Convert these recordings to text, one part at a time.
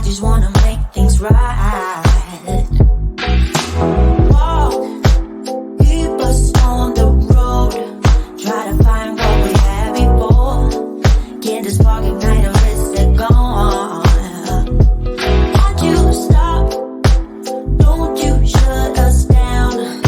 just wanna make things right. Walk, keep us on the road. Try to find what we had before. Get this spark, ignite a risk, they're gone. Won't you stop? Don't you shut us down.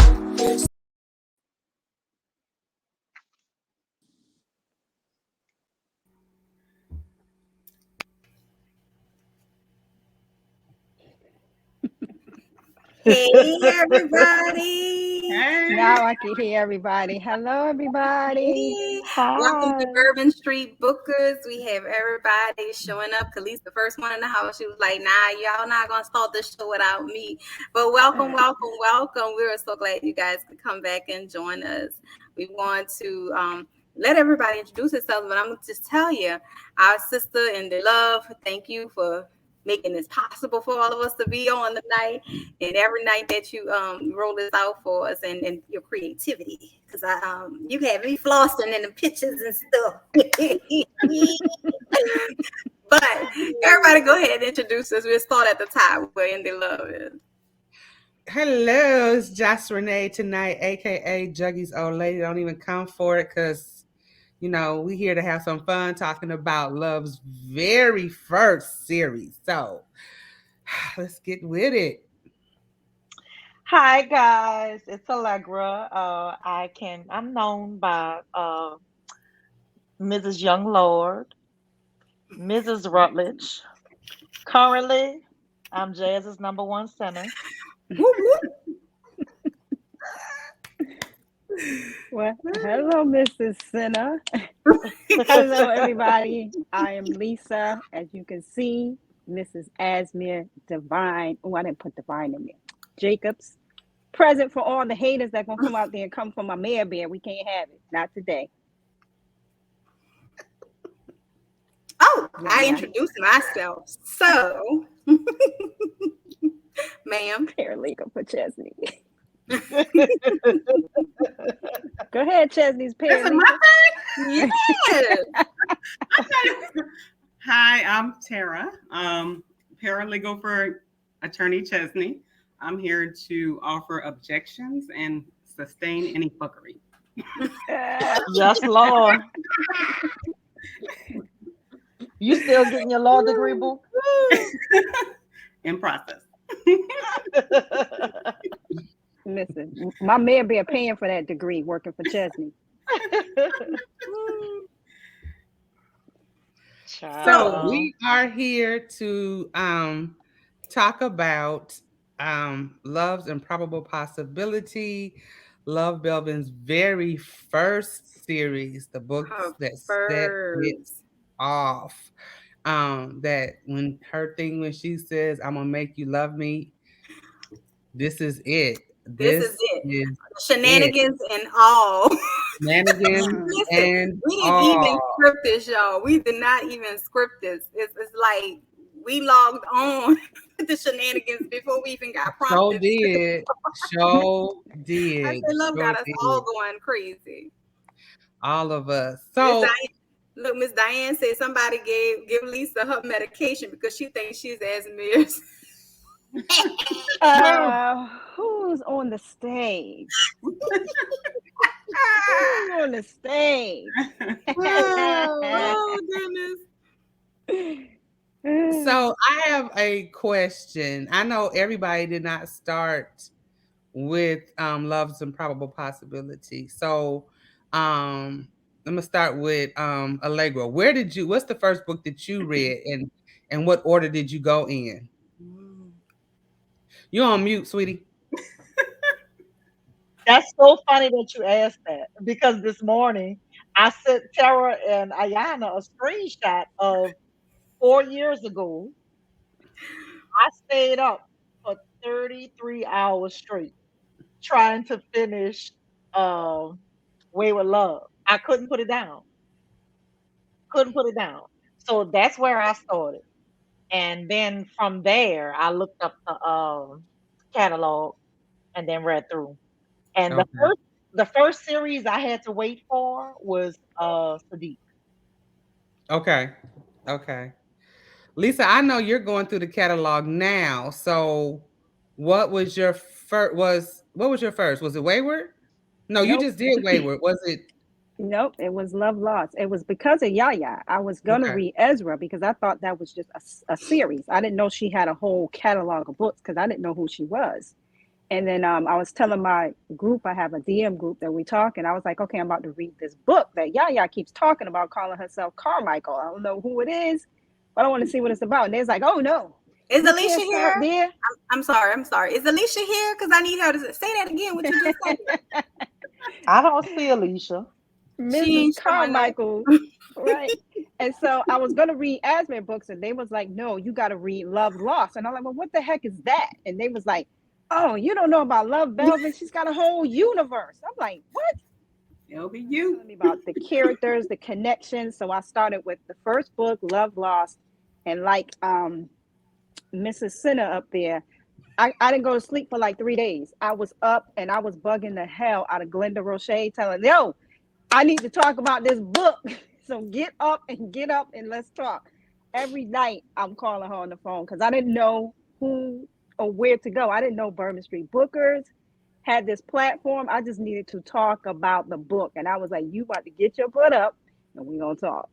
Hey, everybody. Now I can hear everybody. Hello, everybody. Hey. Welcome to Hi. Bourbon Street Bookers. We have everybody showing up. Khalees, the first one in the house, she was like, nah, y'all not going to start this show without me. But welcome, welcome, welcome. We're so glad you guys could come back and join us. We want to let everybody introduce themselves, but I'm going to just tell you, our sister in the love, thank you for making this possible for all of us to be on tonight, and every night that you roll this out for us, and your creativity, because you have me flossing in the pictures and stuff. But everybody go ahead and introduce us. We'll start at the top where Indie Love is. Hello, it's Joss Renee tonight, aka Juggy's old lady. Don't even come for it, because we here to have some fun talking about Love's very first series. So let's get with it. Hi guys, it's Allegra. I'm known by Mrs. Young Lord, Mrs. Rutledge. Currently, I'm Jazz's number one center. Whoop, whoop. Well, hello, Mrs. Sinner. Hello, everybody. I am Lisa. As you can see, Mrs. Asmir Divine. Oh, I didn't put Divine in there. Jacobs. Present for all the haters that gonna come out there and come for my mayor bear. We can't have it. Not today. Oh, I Yeah. introduced myself. So, ma'am. Paralegal for Chesney. Go ahead, Chesney's This is paralegal. my turn? Yes. Hi, I'm Tara, paralegal for Attorney Chesney. I'm here to offer objections and sustain any fuckery. Yes, Lord. You still getting your law degree, boo? In process. Listen, my mayor bear paying for that degree working for Chesney. So Child. we are here to talk about Love's Improbable Possibility, Love Belvin's very first series, the books Her that set it first. off. That when she says, "I'm gonna make you love me," this is it. This is This it. is it. Shenanigans and all. Shenanigans Listen, and we didn't even all. script this, y'all. We did not even script this. It's like we logged on with the shenanigans before we even got Show prompted. did. Show I did. said, love Show got us all did. going crazy. All of us. Miss So Diane, look, Miss Diane said somebody give Lisa her medication because she thinks she's Asmir's. Who's on the stage? Who's on the stage? Oh goodness. so I have a question. I know everybody did not start with Love's Improbable Possibility. So I'm gonna start with Allegra. What's the first book that you read, and what order did you go in? You're on mute, sweetie. That's so funny that you asked that because this morning I sent Tara and Ayana a screenshot of 4 years ago. I stayed up for 33 hours straight trying to finish um Wayward Love. I couldn't put it down. Couldn't put it down. So that's where I started. And then from there I looked up the catalog and then read through. And Okay. the first series I had to wait for was Sadiq. Okay. Okay. Lisa, I know you're going through the catalog now. So, what was your first? What was your first? Was it Wayward? No, you Nope. just did Wayward. Was it? Nope, it was Love Lost. It was because of Yaya. I was gonna Okay. read Ezra because I thought that was just a series. I didn't know she had a whole catalog of books because I didn't know who she was. And then I was telling my group, I have a DM group that we talk, and I was like, okay, I'm about to read this book that Yaya keeps talking about, calling herself Carmichael. I don't know who it is, but I want to see what it's about. And they's like, oh no, Is you Alicia can't start here? there. I'm sorry. I'm sorry. Is Alicia here? Because I need her to say that again. What you just said. I don't see Alicia. She Mrs. ain't showing up. Carmichael, right? And so I was gonna read Asmir books, and they was like, "No, you got to read Love Lost." And I'm like, "Well, what the heck is that?" And they was like, "Oh, you don't know about Love Belvin? She's got a whole universe." I'm like, "What?" It'll be Telling you. me about the characters, the connections. So I started with the first book, Love Lost, and like Mrs. Sinner up there. I didn't go to sleep for like 3 days. I was up and I was bugging the hell out of Glenda Roche, telling, yo, I need to talk about this book. So get up and let's talk. Every night I'm calling her on the phone because I didn't know who or where to go. I didn't know Bourbon Street Bookers had this platform. I just needed to talk about the book. And I was like, you about to get your butt up and we're going to talk.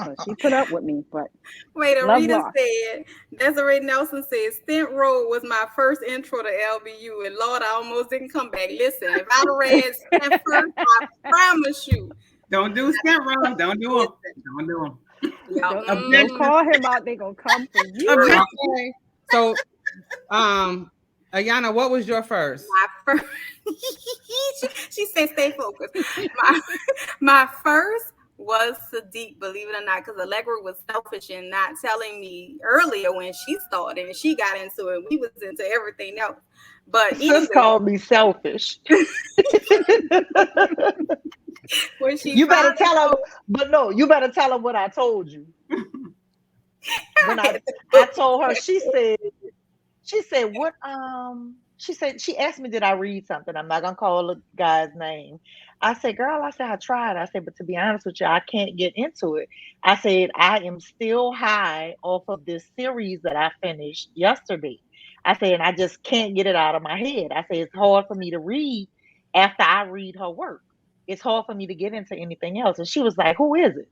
So she put up with me, but Wait, Love Arita Lost. said, Desiree Nelson said, Stint Road was my first intro to LBU, and Lord, I almost didn't come back. Listen, if I'd have read Stint first, I promise you. Don't do step wrong. Don't do them. Don't do them. Y'all, Don't call him out. They're going to come for you. Objection. Okay. So, Ayana, what was your first? my first, she said, stay focused. My first was Sadiq, believe it or not, because Allegra was selfish in not telling me earlier when she started and she got into it. We was into everything else. But Sis anyway, called me selfish. when she You better finally tell her, but no, you better tell her what I told you. When I told her, she said, what, she said, she asked me, did I read something? I'm not gonna call the guy's name. I said, girl, I said, I tried. I said, but to be honest with you, I can't get into it. I said, I am still high off of this series that I finished yesterday. I said, and I just can't get it out of my head. I said, it's hard for me to read after I read her work. It's hard for me to get into anything else. And she was like, who is it?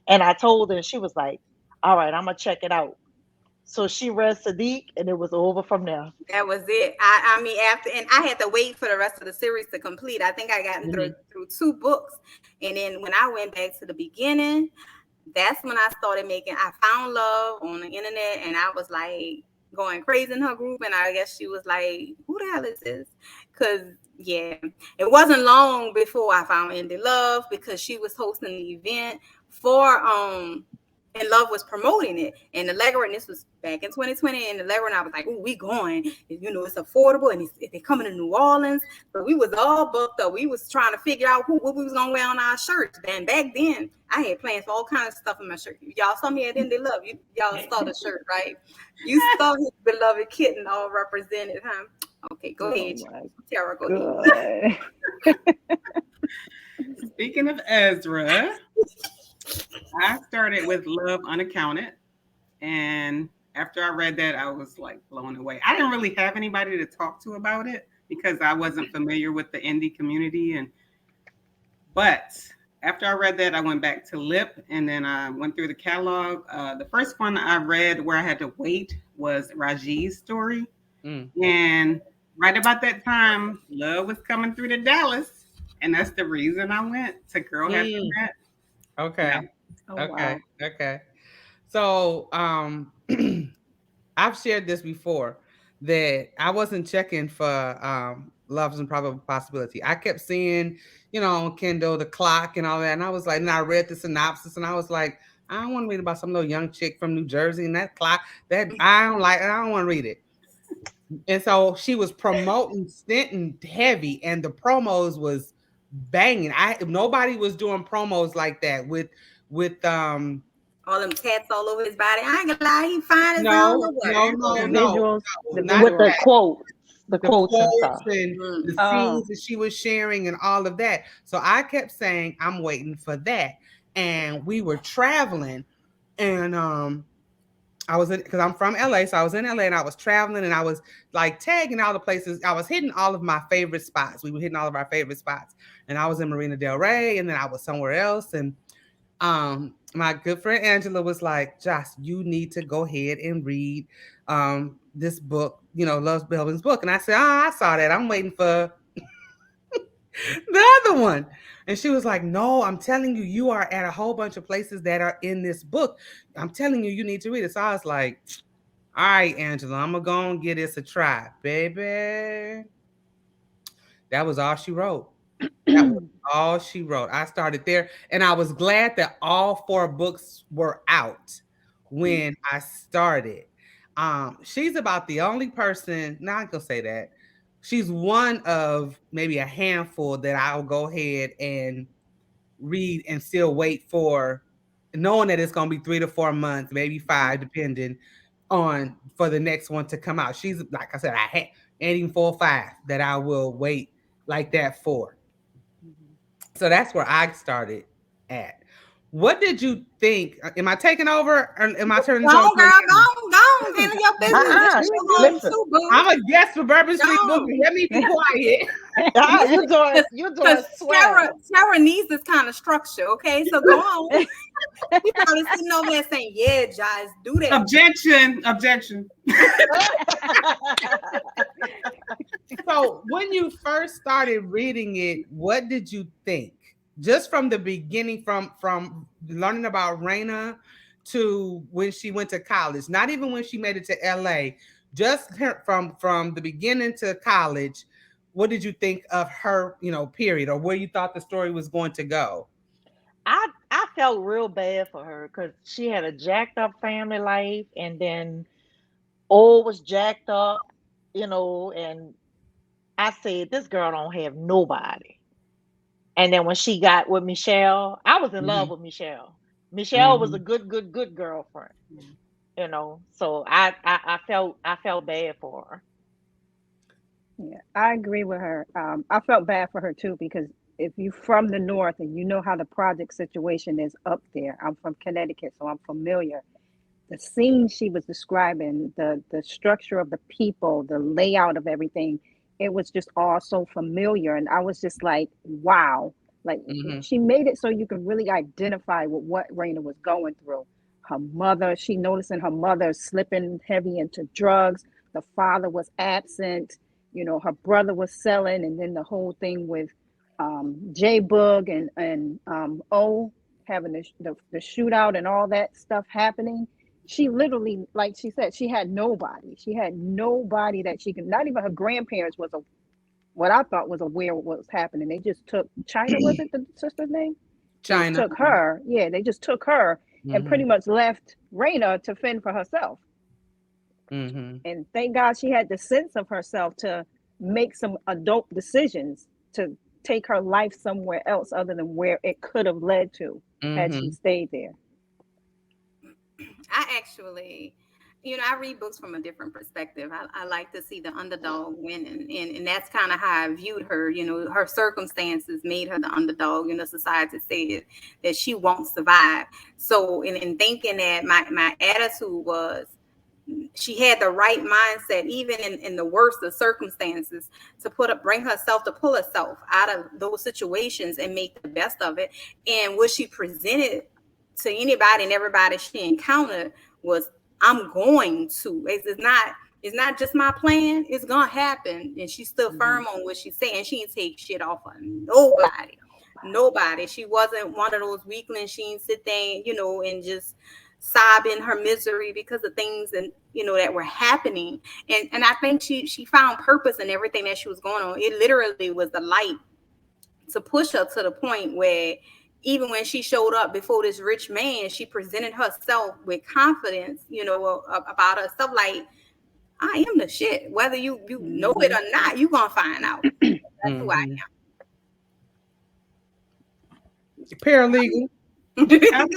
And I told her, and she was like, all right, I'm gonna check it out. So she read Sadiq, and it was over from there. that was it. I mean, after, and I had to wait for the rest of the series to complete. I think I got through two books, and then when I went back to the beginning, that's when I started making. I found love on the internet, and I was like going crazy in her group, and I guess she was like, "Who the hell is this?" Because yeah, it wasn't long before I found Indie Love because she was hosting the event for and Love was promoting it. And Allegra, and this was back in 2020, and Allegra and I was like, oh, we going. You know, it's affordable, and they're coming to New Orleans. So we was all booked up. We was trying to figure out what we was going to wear on our shirts. And back then, I had plans for all kinds of stuff in my shirt. Y'all saw me at Indie Love. Y'all saw the shirt, right? You saw his beloved kitten all represented, huh? Okay, go ahead. Tara, go ahead. Speaking of Ezra, I started with Love Unaccounted. And after I read that, I was like blown away. I didn't really have anybody to talk to about it because I wasn't familiar with the indie community. But after I read that, I went back to Lip and then I went through the catalog. The first one I read where I had to wait was Raji's story. And right about that time, Love was coming through to Dallas. And that's the reason I went to Girl Have Met. Okay. Yeah. Oh, Okay. wow. Okay. So I've shared this before that I wasn't checking for Love's Improbable Possibility. I kept seeing, on Kindle the clock and all that. And I was like, and I read the synopsis and I was like, I don't want to read about some little young chick from New Jersey and that clock that I don't want to read it. And so she was promoting Stanton heavy and the promos was banging. Nobody was doing promos like that with all them tats all over his body. I ain't gonna lie, he fine as no, The visuals, not With the that. quotes, the The quotes and quotes stuff. and the scenes that she was sharing and all of that. So I kept saying, I'm waiting for that. And we were traveling And I was in, because I'm from LA, so I was in LA and I was traveling and I was like tagging all the places. I was hitting all of my favorite spots. We were hitting all of our favorite spots, and I was in Marina Del Rey, and then I was somewhere else. And my good friend Angela was like, "Josh, you need to go ahead and read this book, Love Belvin's book." And I said, "Oh, I saw that. I'm waiting for the other one." And she was like, "No, I'm telling you, you are at a whole bunch of places that are in this book. I'm telling you, you need to read it." So I was like, "All right, Angela, I'm gonna go and give this a try, baby." That was all she wrote. That was all she wrote. I started there, and I was glad that all four books were out when I started. She's about the only person, not gonna say that. She's one of maybe a handful that I'll go ahead and read and still wait for, knowing that it's gonna be 3 to 4 months, maybe five, depending on for the next one to come out. She's like I said, I had ain't even 4 or 5 that I will wait like that for. So that's where I started at. What did you think? Am I taking over or am I turning Go this over on, to girl. Amanda? Go on. Handle your business. This is your home Listen, too, boo. I'm a guest for Bourbon Street Go Boogie. on. Let me be quiet. you're doing Because swell. Sarah needs this kind of structure, okay? So go on. You probably sitting over there saying, "Yeah, Josh, do that." Objection. Objection. So when you first started reading it, what did you think? Just from the beginning, from learning about Raina to when she went to college, not even when she made it to LA, just from the beginning to college, what did you think of her, period, or where you thought the story was going to go? I felt real bad for her because she had a jacked up family life, and then all was jacked up, and I said, this girl don't have nobody. And then when she got with Michelle, I was in love Mm-hmm. with Michelle. Michelle was Mm-hmm. a good girlfriend. So I felt bad for her. Yeah, I agree with her. I felt bad for her too because if you're from the north and you know how the project situation is up there, I'm from Connecticut, so I'm familiar. The scene she was describing, the structure of the people, the layout of everything, it was just all so familiar, and I was just like, wow. Like Mm-hmm. she made it so you can really identify with what Raina was going through. Her mother, she noticing her mother slipping heavy into drugs. The father was absent. Her brother was selling, and then the whole thing with J Bug and O having the shootout and all that stuff happening. She literally, like she said, she had nobody. She had nobody that she could. Not even her grandparents was what I thought was aware of what was happening. They just took China. Was it the sister's name? They just China. took her. Yeah, they just took her and Mm-hmm. pretty much left Raina to fend for herself. Mm-hmm. And thank God she had the sense of herself to make some adult decisions to take her life somewhere else other than where it could have led to had she Mm-hmm. stayed there. I actually, I read books from a different perspective. I like to see the underdog winning. And that's kind of how I viewed her. Her circumstances made her the underdog. Society said that she won't survive. So, in thinking that, my attitude was, she had the right mindset, even in the worst of circumstances, to bring herself, to pull herself out of those situations and make the best of it. And what she presented to anybody and everybody she encountered was, I'm going to. It's not just my plan. It's gonna happen. And she stood Mm-hmm. firm on what she said. And she didn't take shit off of nobody. Nobody. She wasn't one of those weaklings. She didn't sit there, and just sob in her misery because of things and that were happening. And I think she found purpose in everything that she was going on. It literally was the light to push her to the point where even when she showed up before this rich man, she presented herself with confidence, about herself. Like, I am the shit. Whether you know it Mm-hmm. or not, you gonna find out. That's who I Mm-hmm. Paralegal. am. I,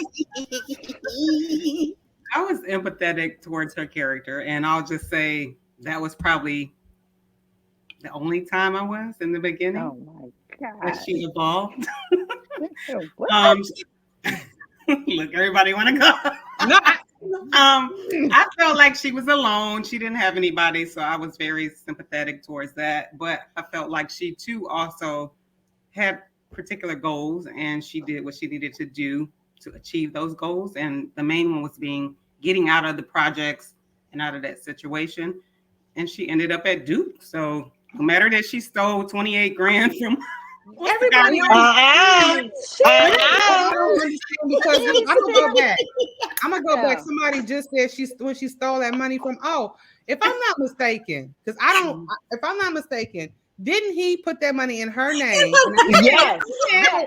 I was empathetic towards her character, and I'll just say that was probably the only time I was in the beginning Oh my that God. she evolved. What? Um, look, everybody want to go. No, I felt like she was alone. She didn't have anybody, so I was very sympathetic towards that. But I felt like she too also had particular goals, and she did what she needed to do to achieve those goals. And the main one was being getting out of the projects and out of that situation. And she ended up at Duke. So no matter that she stole 28 grand from what's the guy everybody name? understands. I Uh-uh. don't understand because look, I'm gonna go back. I'm gonna go back. Yeah. Somebody just said when she stole that money from. Oh, if I'm not mistaken, because I don't. If I'm not mistaken, didn't he put that money in her name? Yes.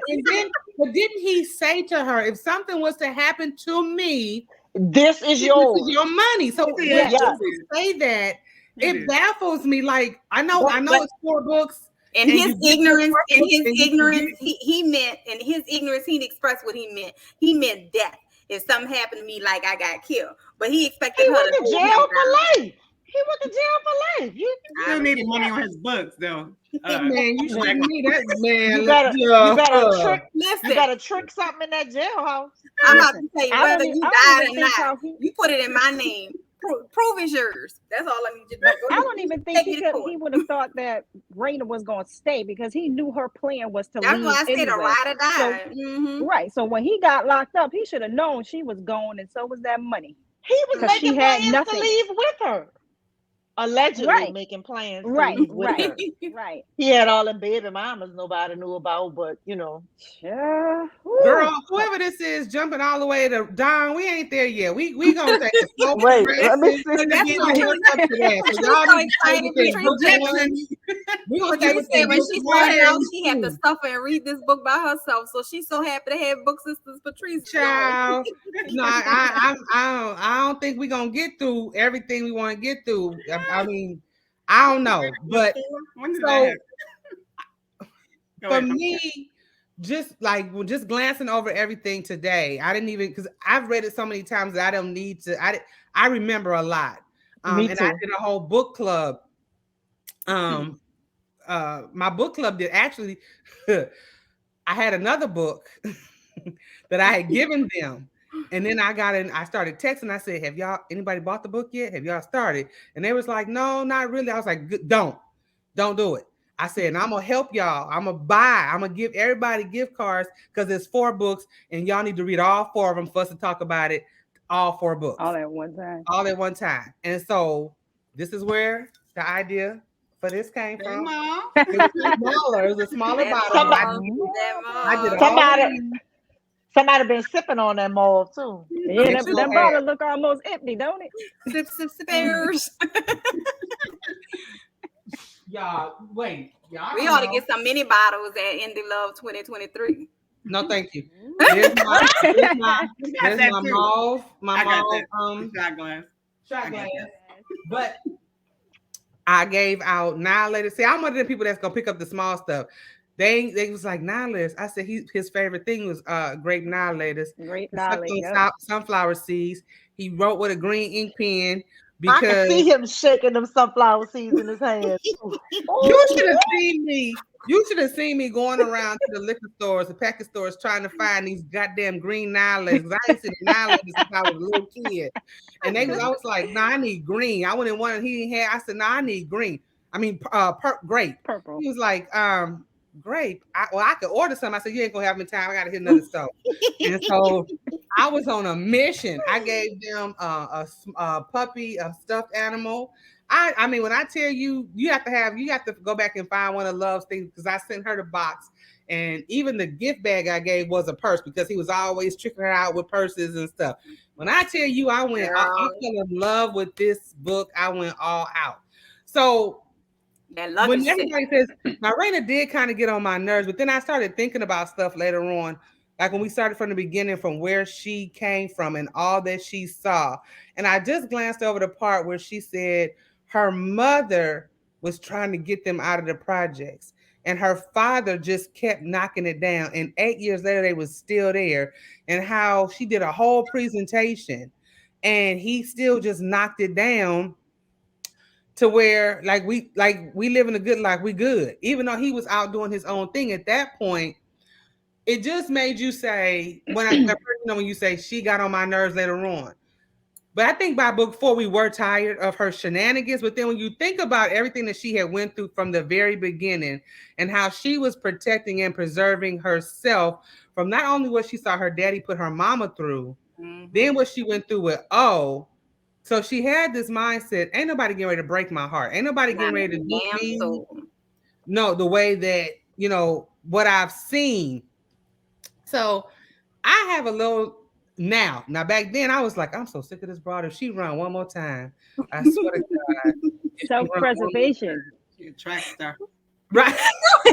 And then, but didn't he say to her, if something was to happen to me, This is this is yours. your money? So when Yes. Yes. people say that, He it did. baffles me. Like I know But it's 4 books. In and his you get ignorance, the in his and you can ignorance, get- he meant, in his ignorance, he expressed what he meant. He meant death. If something happened to me, like I got killed, but he expected he her went to to hold him jail down. for life. He went to jail for life. You Still needed money on his books, though. man, you should Black- me that man. you better trick Listen, trick something in that jailhouse. I'm about Listen, to tell you, I whether don't, you I don't died even or think not, how he. you put it in my name. Prove it's yours. That's all I need you to do. I don't even think Take he me to could. court. He would have thought that Raina was going to stay because he knew her plan was to That's leave why I said a anyway. ride or So die. Mm-hmm. right. So when he got locked up, he should have known she was gone, and so was that money He was because she making had plans to nothing. leave with her. Allegedly Right. making plans to Right. leave with Right. her. Right. He had all them baby mamas nobody knew about, but Yeah. Girl, whoever this is jumping all the way to Don, we ain't there yet. We gonna take a slow Wait, let me progression. see. That's We what gonna work up to that. So y'all need to stay with that book one. We gonna stay Patrice with said that when book she one started out, and she had to two. suffer and read this book by herself. So she's so happy to have book sisters Patrice. Child, no, I don't think we gonna get through everything we want to get through. I mean, I don't know, but When did that so happen? Go for ahead. me, just glancing over everything today, I didn't even because I've read it so many times that I don't need to. I remember a lot, Me and I too. did a whole book club. My book club did actually. I had another book that I had given them. And then I got in, I started texting. I said, have y'all, anybody bought the book yet? Have y'all started? And they was like, no, not really. I was like, don't do it. I said, and I'm going to help y'all. I'm going to give everybody gift cards because there's 4 books and y'all need to read all 4 of them for us to talk about it. All 4 books. All at one time. All at one time. And so this is where the idea for this came Hey, from. Mom. It was a smaller bottle. I did all Somebody been sipping on that mauve too. Yeah, They that, sure that have. bottle look almost empty, don't it? Spares. Y'all, wait. Y'all We don't ought to know. get some mini bottles at Indie Love 2023. No, thank you. There's my that too. mauve, I got that. shot Shot glass. shot I got glass. that. But I gave out 9 letters. See, I'm one of the people that's gonna pick up the small stuff. They was like 9 letters. I said his favorite thing was grape 9 letters. Great He sucked knowledge. on Yep. sunflower seeds. He wrote with a green ink pen I can see because him shaking them sunflower seeds in his hand. you should have seen me. You should have seen me going around to the liquor stores, the package stores, trying to find these goddamn green 9 letters. I ain't seen 9 letters since I was a little kid. And I was like, no, I need green. I wouldn't want it. He didn't have. I said, no, I need green. I mean, grape. Purple. He was like, grape. I could order some. I said, you ain't gonna have me time. I gotta hit another store. And so I was on a mission. I gave them a puppy, a stuffed animal. I mean, when I tell you, you have to go back and find one of Love's things because I sent her the box, and even the gift bag I gave was a purse because he was always tricking her out with purses and stuff. When I tell you, I fell in love with this book. I went all out. So when everybody says, now Raina did kind of get on my nerves, but then I started thinking about stuff later on, like when we started from the beginning, from where she came from and all that she saw. And I just glanced over the part where she said her mother was trying to get them out of the projects and her father just kept knocking it down. And 8 years later, they was still there, and how she did a whole presentation and he still just knocked it down to where we live in a good life, we good. Even though he was out doing his own thing at that point, it just made you say, when you say she got on my nerves later on, But I think by book 4, we were tired of her shenanigans. But then when you think about everything that she had went through from the very beginning and how she was protecting and preserving herself from not only what she saw her daddy put her mama through, then what she went through with so she had this mindset, ain't nobody getting ready to break my heart. Ain't nobody getting Not a ready to do damn me. soul. No, the way that, what I've seen. So I have a little now. Now back then I was like, I'm so sick of this broad. If she run one more time, I swear to God, if she run one more Self-preservation. She a track star. right.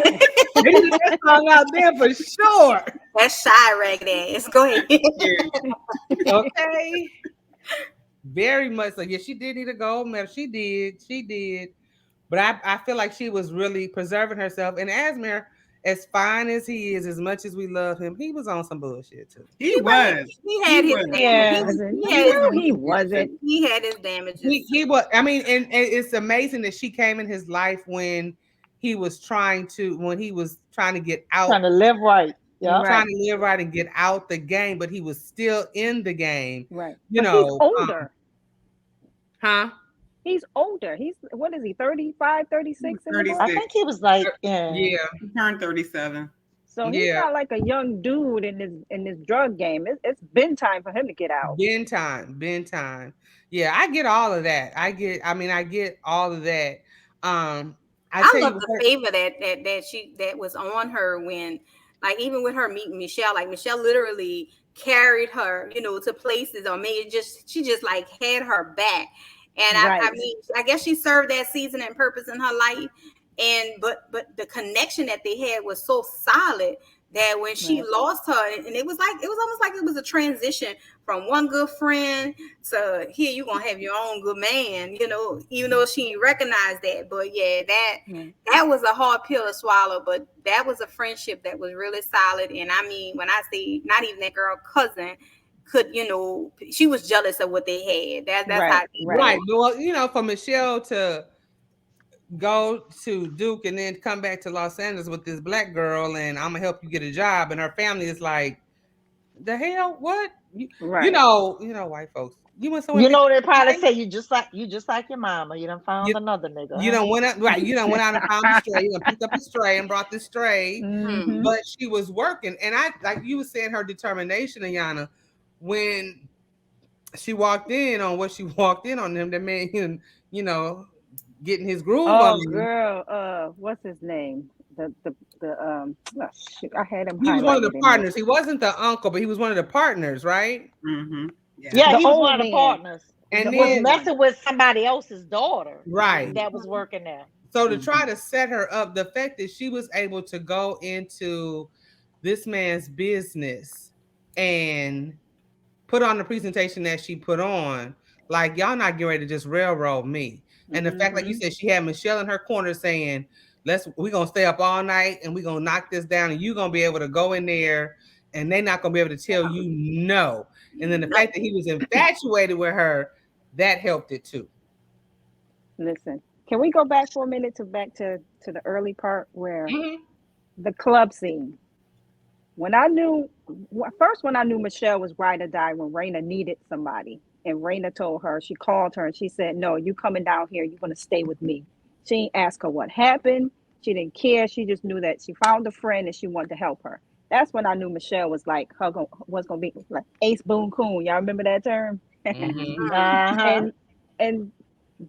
They need that song out there for sure. That's shy ragged ass. Go ahead. Yeah. Okay. Very much so. Yeah, she did need a gold medal. She did. She did. But I feel like she was really preserving herself. And Asmir, as fine as he is, as much as we love him, he was on some bullshit too. He was. He He had his was. damages. Yeah. Wasn't. He He had was his, No, on he some bullshit. wasn't. he had his damages. He was. I mean, and it's amazing that she came in his life when when he was trying to get out, Trying to live right. Yeah. Right, trying to live right and get out the game, but he was still in the game. right. You But he's know, older. huh? He's older. He's, what is he, 35, 36 in the book? I 36. think he was like, yeah. Yeah, He turned 37. So he's yeah. not like a young dude in this drug game. It's been time for him to get out. Ben time, Ben time. Yeah, I get all of that. I get all of that. I I tell you love the what, favor that was on her when, like, even with her meeting Michelle, like Michelle literally carried her, to places, or maybe she just like had her back. And I Right, mean, I guess she served that season and purpose in her life. And but the connection that they had was so solid that when she right, lost her, and it was almost like it was a transition from one good friend to here you gonna have your own good man, even though she recognized that. But yeah, right. that was a hard pill to swallow, but that was a friendship that was really solid. And I mean, when I say not even that girl cousin could, she was jealous of what they had. That's how Right, deep it right. right? was. Well, for Michelle to go to Duke and then come back to Los Angeles with this black girl, and I'm gonna help you get a job, and her family is like, the hell, what? Right. White folks. You went somewhere to You get know, they probably right? say you just like your mama. You done found another nigga, You huh? don't went out right. You don't went out and found a stray. You done picked up a stray and brought the stray. Hmm. Mm-hmm. But she was working, and I like you were saying her determination, Ayana, when she walked in on what she walked in on him, that made him, getting his groove on Oh, him. girl. What's his name? Oh, shoot, I had him He was one of the highlighted in here. partners. He wasn't the uncle, but he was one of the partners, right? Mm-hmm. Yeah. Yeah, The he was old one of the man. partners. And The Was old then one. messing with somebody else's daughter right. that was working there. So to Mm-hmm. try to set her up, the fact that she was able to go into this man's business and put on the presentation that she put on, like y'all not getting ready to just railroad me. And the fact, like you Mm-hmm. said, she had Michelle in her corner saying, we're gonna stay up all night and we're gonna knock this down, and you're gonna be able to go in there and they're not gonna be able to tell you no. And then the fact that he was infatuated with her, that helped it too. Listen, can we go back for a minute to the early part where Mhm. the club scene? When I knew first, when I knew Michelle was ride or die, when Raina needed somebody, and Raina told her, she called her and she said, "No, you coming down here? You're gonna stay with me." She didn't ask her what happened. She didn't care. She just knew that she found a friend and she wanted to help her. That's when I knew Michelle was like was gonna be like Ace Boon Coon. Y'all remember that term? Mhm. Uh-huh. and and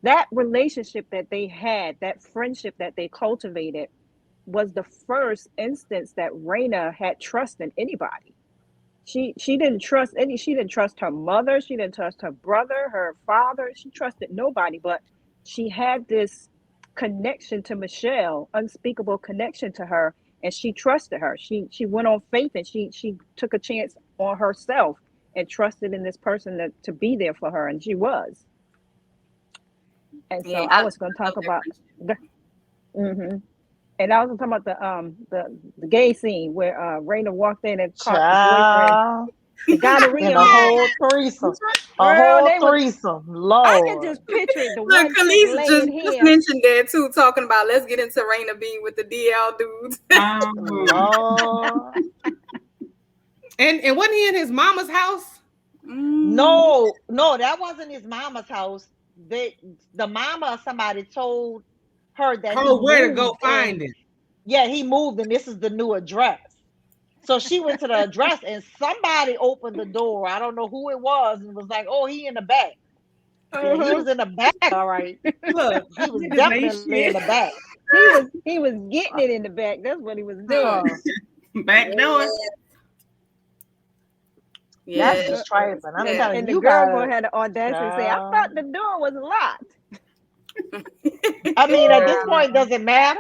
that relationship that they had, that friendship that they cultivated, was the first instance that Raina had trust in anybody. She didn't trust any. She didn't trust her mother. She didn't trust her brother, her father. She trusted nobody. But she had this connection to Michelle, unspeakable connection to her, and she trusted her. She went on faith, and she took a chance on herself and trusted in this person to be there for her, and she was. And so Yeah, I I was going to talk love that about friendship. the. Mhm. And I was talking about the gay scene where Raina walked in and caught the boyfriend, Child. the In gonorrhea a man. whole threesome. A Girl, whole they was. threesome. I can Lord. just picture it. The Look, one chick Khalees just laying just here. mentioned that too, talking about let's get into Raina being with the DL dudes. Oh, Lord. And wasn't he in his mama's house? Mm. No, no, that wasn't his mama's house. The mama or somebody told her that he Oh, where to go moved find and it? yeah, he moved and this is the new address. So she went to the address and somebody opened the door. I don't know who it was and was like, "Oh, he in the back." Yeah, he Uh-huh. was in the back, all right. Look, He was niggas ain't definitely in shit. the back. He was getting it in the back. That's what he was doing. Uh, Back door. that's Yeah. Uh, just trifling. I'm Yeah. telling and you, the you girl gonna gotta. have the audacity to say, "I Uh, thought the door was locked." I mean, at this Wow. point, does it matter?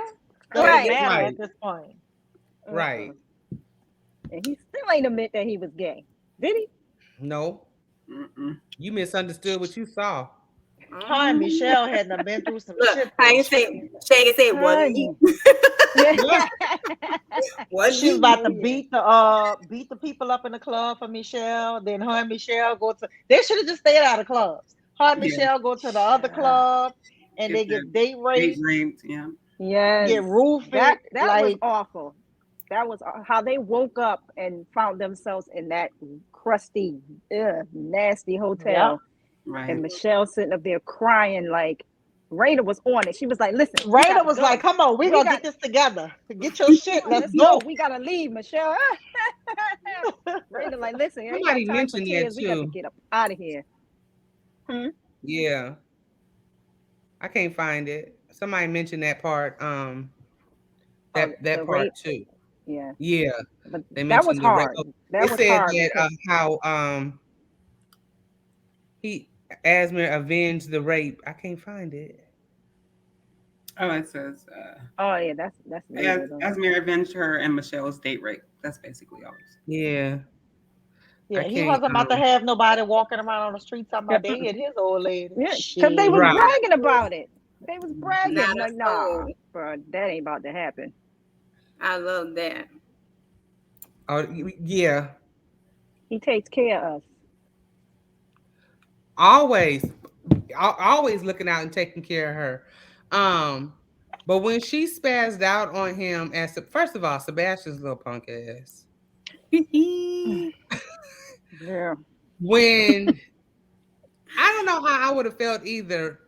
Does it Right. matter at Right, this point? Uh-uh. right. And he still ain't admit that he was gay. Did he? No, Mm-mm. you misunderstood what you saw. Her and Mhm. Michelle hadn't been through some Look, shit how though. you say? Shaggy said, "Wasn't he? Honey. Yeah. Yeah, Wasn't She was he?" about Oh to yeah. beat the people up in the club for Michelle. Then her and Michelle go to. They should have just stayed out of clubs. Her and Yeah. Michelle go to the other Child. club, and Get they the get date date raped, raped. Yeah. Yes. get roofied. That was Like, awful. That was how they woke up and found themselves in that crusty, nasty yep. hotel. And Right. Michelle sitting up there crying like Raina was on it. She was like, "Listen, we Raina gotta was like, go. "Come on, we We gonna got get this together. Get your shit. Let's let's go. go." We gotta leave, Michelle." Raina like, "Listen, I ain't got somebody time for mentioned that tears. We got to too. get up out of here." Hmm? Yeah, I can't find it. Somebody mentioned that part. Oh, That the part rape. too. Yeah, Yeah, but they that was mentioned the hard. rape. They That was said hard that because how he Asmer avenged the rape. I can't find it. Oh, it says oh yeah, that's later though. Asmir avenged her and Michelle's date rape. That's basically all. Yeah, I Yeah, he can't. wasn't about to have nobody walking around on the street talking about they hit his old lady. Yeah, because they was Shit. Right. bragging about it. They was Not bragging a like, "Nah, soul. bro, that ain't about to happen." I love that. Oh, yeah. He takes care of us. Always, always looking out and taking care of her. But when she spazzed out on him, as first of all, Sebastian's little punk ass. Yeah. When I don't know how I would have felt either.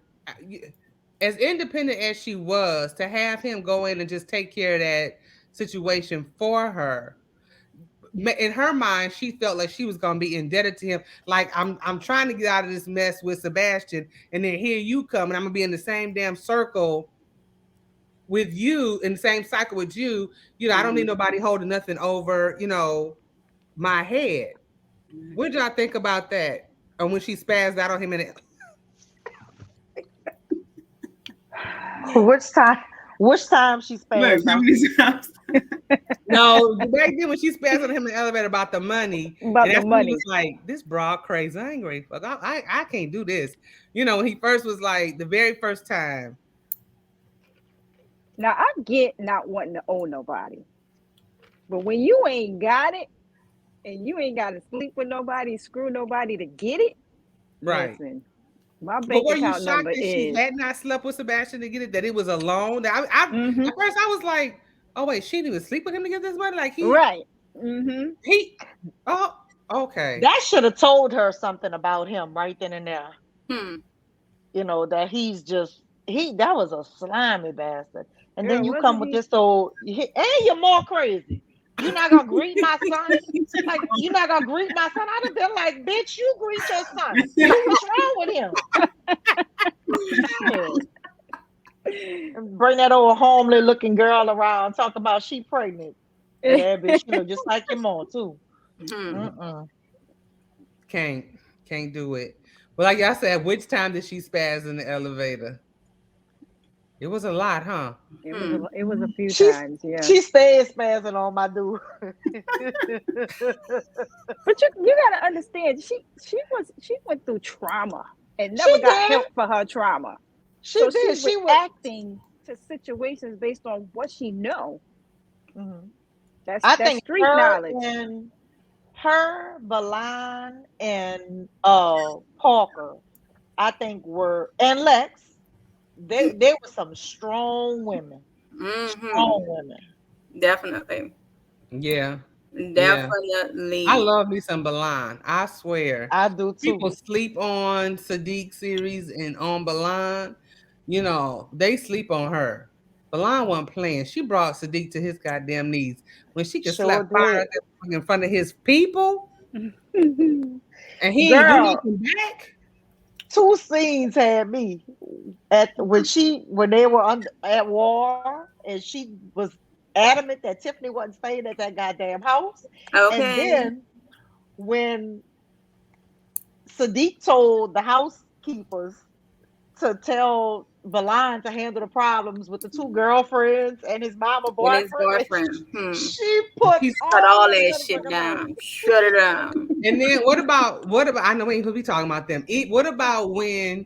As independent as she was, to have him go in and just take care of that situation for her. In her mind, she felt like she was gonna be indebted to him. Like I'm trying to get out of this mess with Sebastian, and then here you come, and I'm gonna be in the same damn circle with you, in the same cycle with you. I don't need nobody holding nothing over, my head. What did y'all think about that? And when she spazzed out on him, and Which time? Which time she Look, spazzed how out? many times? no, back then when she spazzed on him in the elevator about the money, and About the that's when he was money. like, "This broad crazy, I ain't ready. Fuck, I can't do this." When he first was like the very first time, Now I get not wanting to owe nobody, but when you ain't got it and you ain't got to sleep with nobody, screw nobody to get it, right? listen, my But bank were you account shocked number that she is. had not slept with Sebastian to get it? That it was alone? Mm-hmm. At first I was like, "Oh wait, she didn't even sleep with him to get this money." Like Right. Mm-hmm. he, oh, okay, That should have told her something about him right then and there. Hmm. That he's just that was a slimy bastard. And Girl, then you wasn't come with he? this old and you're more crazy. You're not gonna greet my son. Like you're not gonna greet my son. I'd have been like, bitch, you greet your son. What's wrong with him? Shit. And bring that old homely looking girl around, talk about she pregnant. Yeah, bitch, she look just like your mom too. Hmm. Mm-mm. can't can't do it. But like I said, which time did she spaz in the elevator? It was a lot, huh? Hmm. It was a few She's times, yeah. she stays spazzing on my dude. But you gotta understand, she went through trauma and She never got did. help for her trauma. She So did. she's She would. reacting to situations based on what she know. Mhm. That's I that's think street knowledge. Balan, and Parker, I think were and Lex. They were some strong women. Hmm. Strong women. Definitely. Yeah. Yeah. I Definitely. love me some Balan. I swear. I do People too. sleep on Sadiq series and on Balan. You know, they sleep on her. Balan wasn't playing. She brought Sadiq to his goddamn knees when she could Sure slap fire did. at that in front of his people and he ain't do Girl, nothing back. two scenes had me at when they were at war, and she was adamant that Tiffany wasn't staying at that goddamn house, and Okay. then when Sadiq told the housekeepers to tell Valon to handle the problems with the two girlfriends and his mama And his boyfriend, and boyfriend. she put She's Shut all all them that shit motherfuckers on. down. Shut it down. And then what about I know we ain't gonna be talking about them. What about when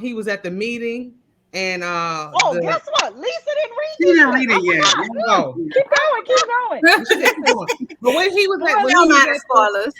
he was at the meeting and Oh, the guess what? Lisa didn't read She this didn't shit. read I it yet. forgot. oh Keep going, keep going. she said keep going. But Well, y'all not spoilers.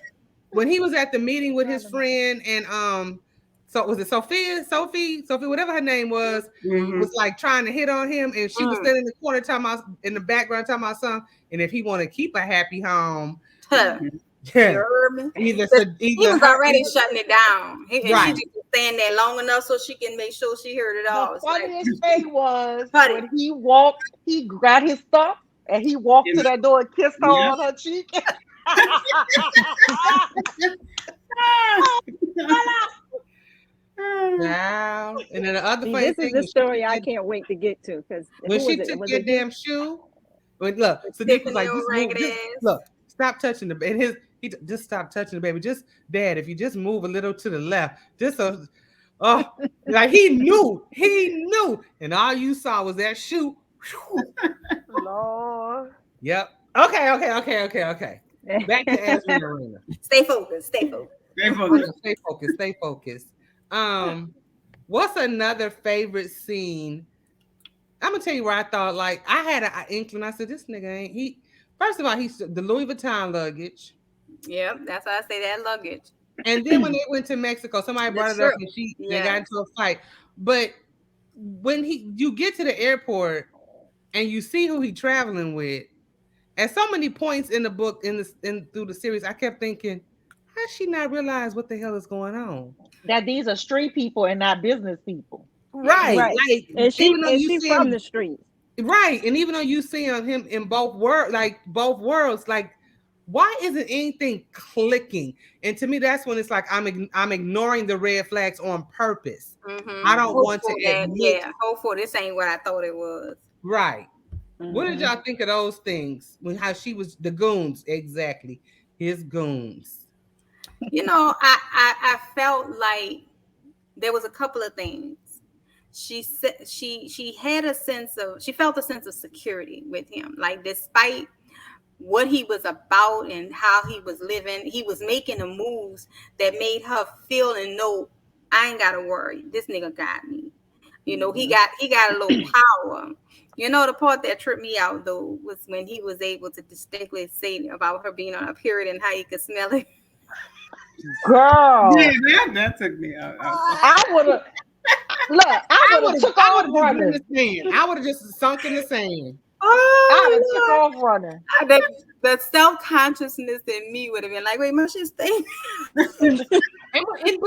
when he was at the meeting with his Random. friend and so was it Sophie, whatever her name Mm-hmm. was like trying to hit on him, and she was Mm. standing in the corner talking about in the background talking about something, and if he want to keep a happy home, Huh. You yeah, heard me? either But he either was her already either, shutting it down. And she right. just was staying there long enough so she can make sure she heard it The all. It's like, funniest thing was cut it. when he walked, he got his stuff and he walked to that door and kissed her Yep. on her cheek. Wow. And then the other See, funny this is thing the when she took story I that can't wait to get to. Because when who was she it? took Was your it you? damn shoe. When look, With Sadiq was Tiffany like, old just move, ragged just ass. look, stop touching the and his he just stop touching the baby. Just dad, if you just move a little to the left, just so oh like he knew, and all you saw was that shoe. Whew. Lord. Yep. Okay. Back to Ashley Marina. Stay focused. Stay focused. They I focus. know, stay focused, stay focused. Um, what's another favorite scene? I'm gonna tell you where I thought like I had an inkling. I said this nigga ain't he. First of all, he's the Louis Vuitton luggage, Yep, that's why I say that luggage. and then when they went to Mexico, somebody The brought it up trip. and they got Yes. into a fight. But when you get to the airport and you see who he traveling with, at so many points in the book in through the series, I kept thinking, how does she not realize what the hell is going on? That these are street people and not business people. Right, Mm-hmm. Right. like even though And you she see from him the streets. right, and even though you see him in both worlds, like why isn't anything clicking? And to me, that's when it's like I'm ignoring the red flags on purpose. I don't want to Hopeful that, admit yeah, hopeful this ain't what I thought it was. right. What did Hmm. y'all think of those things when how she was the goons exactly his goons? I felt like there was a couple of things. She said she had a sense of she felt a sense of security with him. Like despite what he was about and how he was living, he was making the moves that made her feel and know I ain't gotta worry. This nigga got me. Hmm. He got a little power. The part that tripped me out though was when he was able to distinctly say about her being on a period and how he could smell it. Yeah, Girl, that took me out. I would have look, I would have took I would off have just been in running. the sand. I would have just sunk in the sand. I'd have took Oh off running. Lord. The self-consciousness in me would have been like, wait, my shit stink. But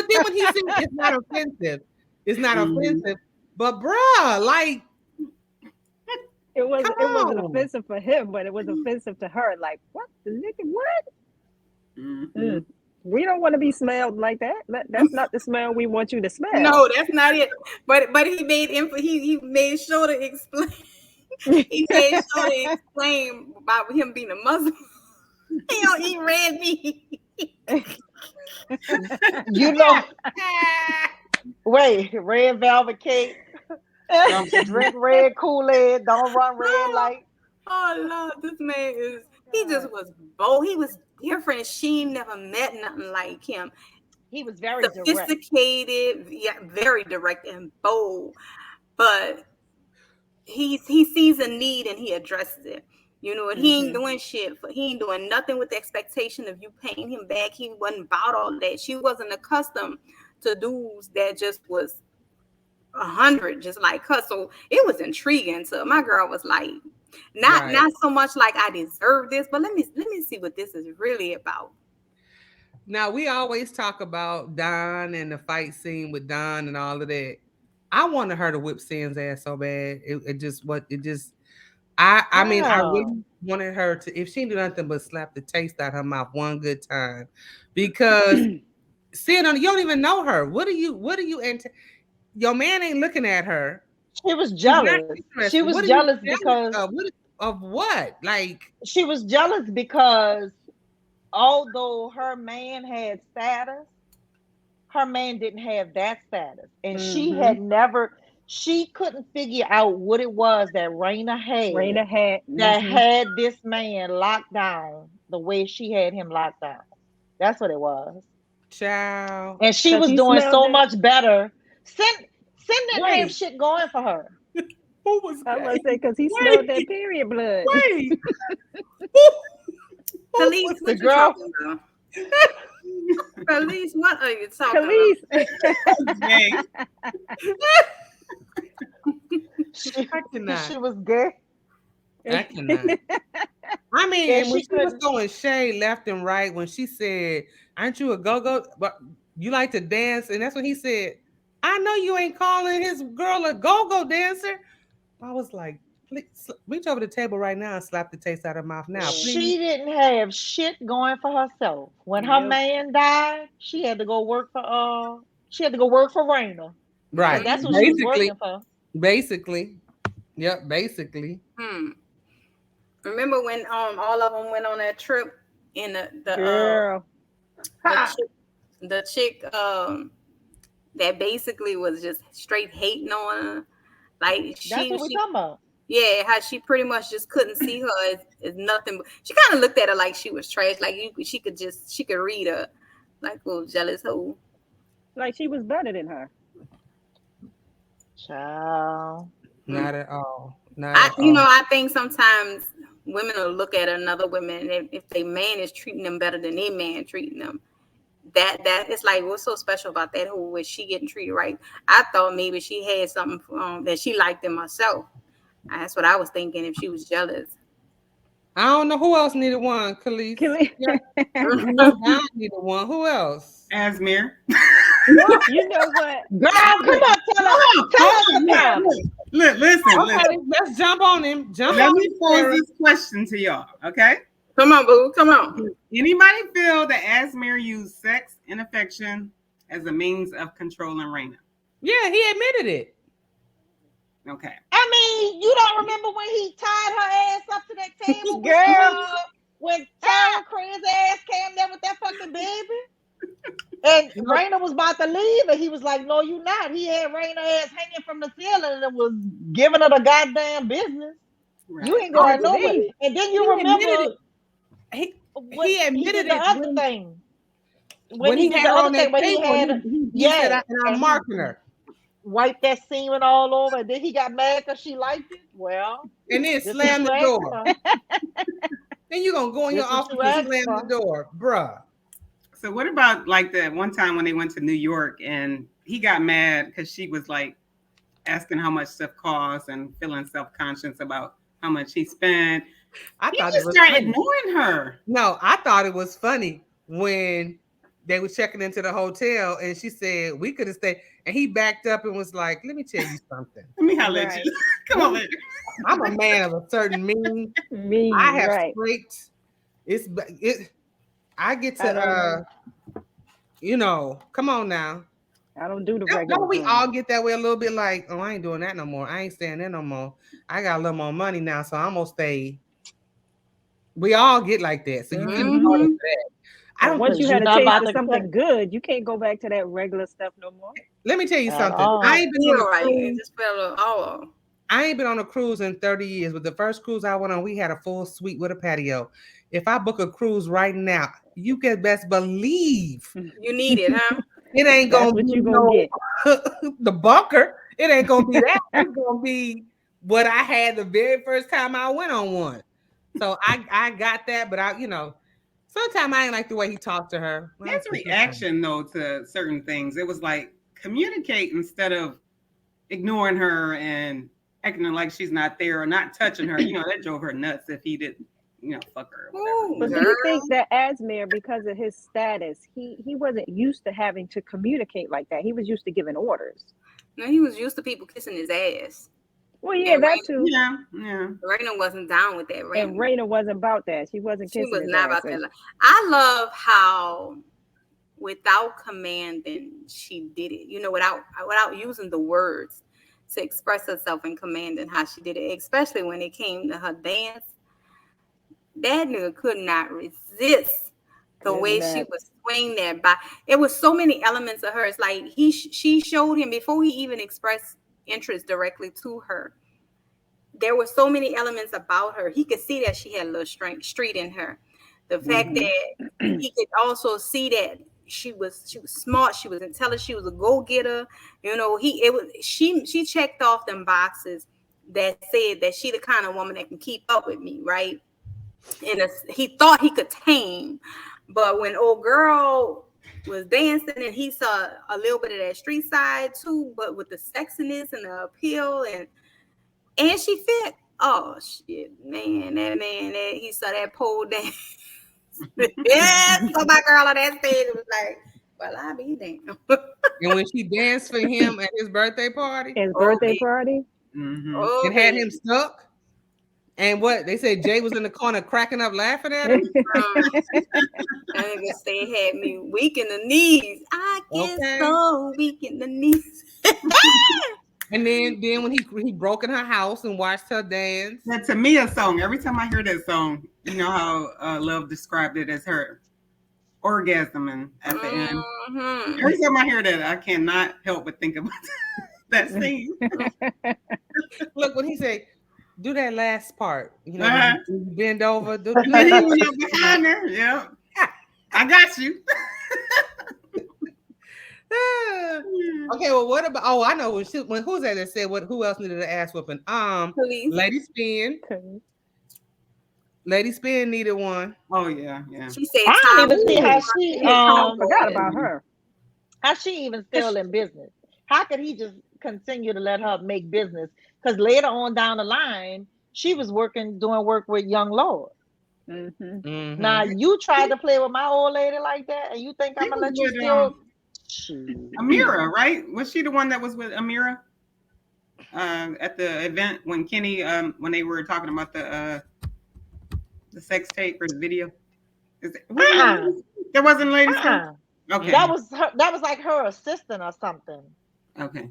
then when he said it's not offensive, it's not Mhm. offensive. But bruh, like, come It wasn't on. offensive for him, but it was offensive to her. Like, what the nigga? What? Mhm. Mm. We don't want to be smelled like that. That's not the smell we want you to smell. No, that's not it. But he made sure to explain. He made sure to explain about him being a Muslim. He don't eat red meat. You know, wait, red velvet cake, drink red Kool-Aid, don't run red Oh, light. oh Lord, this man is he God. just was bold. He was different. She never met nothing like him. He was very direct. Sophisticated, yeah, very direct and bold. But he sees a need and he addresses it. And he ain't Hmm. doing shit. He ain't doing nothing with the expectation of you paying him back. He wasn't about all that. She wasn't accustomed to dudes that just was 100, just like her. So it was intriguing. So my girl was like Not so much like I deserve this, but let me see what this is really about. Now we always talk about Don and the fight scene with Don and all of that. I wanted her to whip Sam's ass so bad. I mean, I Wow. really wanted her to, if she didn't do nothing but slap the taste out her mouth one good time, because seeing on, you don't even know her. What do you your man ain't looking at her. She was He's not jealous. She interested. was What are you jealous jealous because of? Of what? Like, she was jealous because although her man had status, her man didn't have that status. And she couldn't figure out what it was that Raina had Raina had. that had this man locked down the way she had him locked down. That's what it was. child. And she Cause was he doing smelled so that. much better. Sin didn't have Wait, shit going for her. who was I was gay? gonna say, cause he smelled that Wait, period blood. wait. Who Khalees, was The what you girl, talking about? Khalees, what are you talking Khalees. Jay, she, I cannot. she was gay. I cannot. I mean, Yeah, and when she she was couldn't. throwing shade left and right, when she said, "Aren't you a go-go? But you like to dance?" And that's when he said, "I know you ain't calling his girl a go-go dancer." I was like, "Please reach over the table right now and slap the taste out of her mouth now, Yeah. please." She didn't have shit going for herself. When her Yep. man died, she had to go work for she had to go work for Raina. Yep. Because Right. that's what she was Basically. working for. Basically. Yep. Basically. about? Remember when all of them went on that trip and Girl. the Ha. chick the chick that basically was just straight hating on her. Like That's what we talking about. yeah, how she pretty much just couldn't see her as nothing. She kind of looked at her like she was trash. Like she could read her, like little jealous hoe. Like she was better than her. Child. Not at all. Not at You know, all. I think sometimes women will look at another woman, and if their man is treating them better than their man treating them, that it's like, what's so special about that? Who was she getting treated right? I thought maybe she had something that she liked in myself. That's what I was thinking. If she was jealous. I don't know who else needed one, Khalees. Khalees. Yeah. I know Don needed one. Who else? Asmir. You know what? Girl, come on, tell us the problem. Listen. Okay, let's jump on him. Jump Let on me him, pose Sarah. this question to y'all, okay? Come on, boo. Come on. Anybody feel that Asmir used sex and affection as a means of controlling Raina? Yeah, he admitted it. Okay. I mean, you don't remember when he tied her ass up to that table Girl. when Tara crazy ass came there with that fucking baby? And Raina was about to leave, and he was like, "No, you not." He had Raina ass hanging from the ceiling and was giving her the goddamn business. Right. You ain't I going nowhere. believe And then he you admitted remember it. when He he admitted did the it other thing. when When he he did had the her other on that thing, where he table. had, He said, yeah, and I'm and marking her. wiped that semen all over. And then he got mad because she liked it. Well, And then this what slam you the asked door. for. Then you gonna go in your This what office you and asked slam the for. door, bruh. So what about like the one time when they went to New York and he got mad because she was like asking how much stuff costs and feeling self-conscious about how much he spent. I He thought it just was started funny. ignoring her. No, I thought it was funny when they were checking into the hotel and she said we could have stayed, and he backed up and was like, "Let me tell you something. Let me holler at Right. you. Come on, baby. I'm a man of a certain mean. I Me, have right. scraped. It. I get I don't to come on now. I don't do the regular Don't we grooming. all get that way a little bit? Like, oh, I ain't doing that no more. I ain't staying there no more. I got a little more money now, so I'm gonna stay. We all get like that, so you can Mm-hmm. notice Mm-hmm. that. I But don't once think. you Because you're had a not taste about of to cut something good, you can't go back to that regular stuff no more. Let me tell you at something. I all. ain't been on a Feel right. It cruise. just felt oh. I ain't been on a cruise in 30 years, but the first cruise I went on, we had a full suite with a patio. If I book a cruise right now, you can best believe You need it, huh? it ain't That's gonna what be you gonna no get. the bunker. It ain't gonna be that. It's gonna be what I had the very first time I went on one. So I got that, but sometimes I ain't like the way he talked to her. His reaction though to certain things, it was like communicate instead of ignoring her and acting like she's not there or not touching her. That drove her nuts if he didn't, fuck her or whatever. Ooh, But do girl. you think that Asmir, because of his status, he wasn't used to having to communicate like that? He was used to giving orders. No, he was used to people kissing his ass. Well, yeah, And that too. Yeah. Raina wasn't down with that. And Raina wasn't about that. She wasn't She kissing was his not ass. about that. I love how without commanding she did it. Without using the words to express herself and commanding how she did it, especially when it came to her dance. That nigga could not resist the way she was swinging that body. It was so many elements of her. It's like she showed him before he even expressed interest directly to her. There were so many elements about her. He could see that she had a little street in her. The fact that he could also see that she was smart, she was intelligent, she was a go-getter. She checked off them boxes that said that she the kind of woman that can keep up with me, right? And he thought he could tame, but when old girl was dancing and he saw a little bit of that street side too, but with the sexiness and the appeal and she fit. Oh shit, man, he saw that pole dance. Yeah, so my girl on that stage was like, well, I'll be damned. And when she danced for him at his birthday party, party, and had him stuck. And what they said, Jay was in the corner cracking up, laughing at him. I guess they had me weak in the knees. I get so weak in the knees. And then when he broke in her house and watched her dance. That's a Mia song. Every time I hear that song, you know how Love described it as her orgasming at the end. Every time I hear that, I cannot help but think about that scene. Look, when he said, do that last part, you bend over. Do he went up behind her. Yeah, I got you. Okay, well, what about? Oh, I know when who's that said what? Who else needed an ass whooping? Police. Lady Spin. Lady Spin needed one. Oh yeah. She said, "I don't even see how she forgot about her. How she even still in business? How could he just continue to let her make business? Because later on down the line, she was doing work with Young Lord. Now you tried to play with my old lady like that, and you think I'm gonna let you still? Amira, right? Was she the one that was with Amira at the event when Kenny when they were talking about the sex tape or the video? There wasn't ladies. Okay, that was her. That was like her assistant or something. Okay,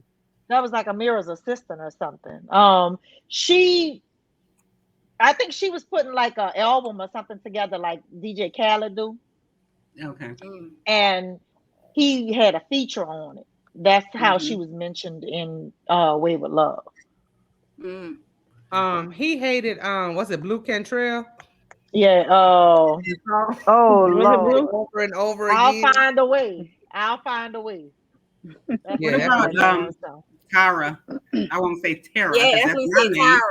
that was like Amira's assistant or something. I think she was putting like an album or something together, like DJ Khaled do. Okay, and he had a feature on it. That's how she was mentioned in Way with Love. He hated was it Blue Cantrell? Yeah. Oh Lord. Over and over I'll again. find a way. What about Tara? I won't say Tara. Yeah, that's what we said. Tara.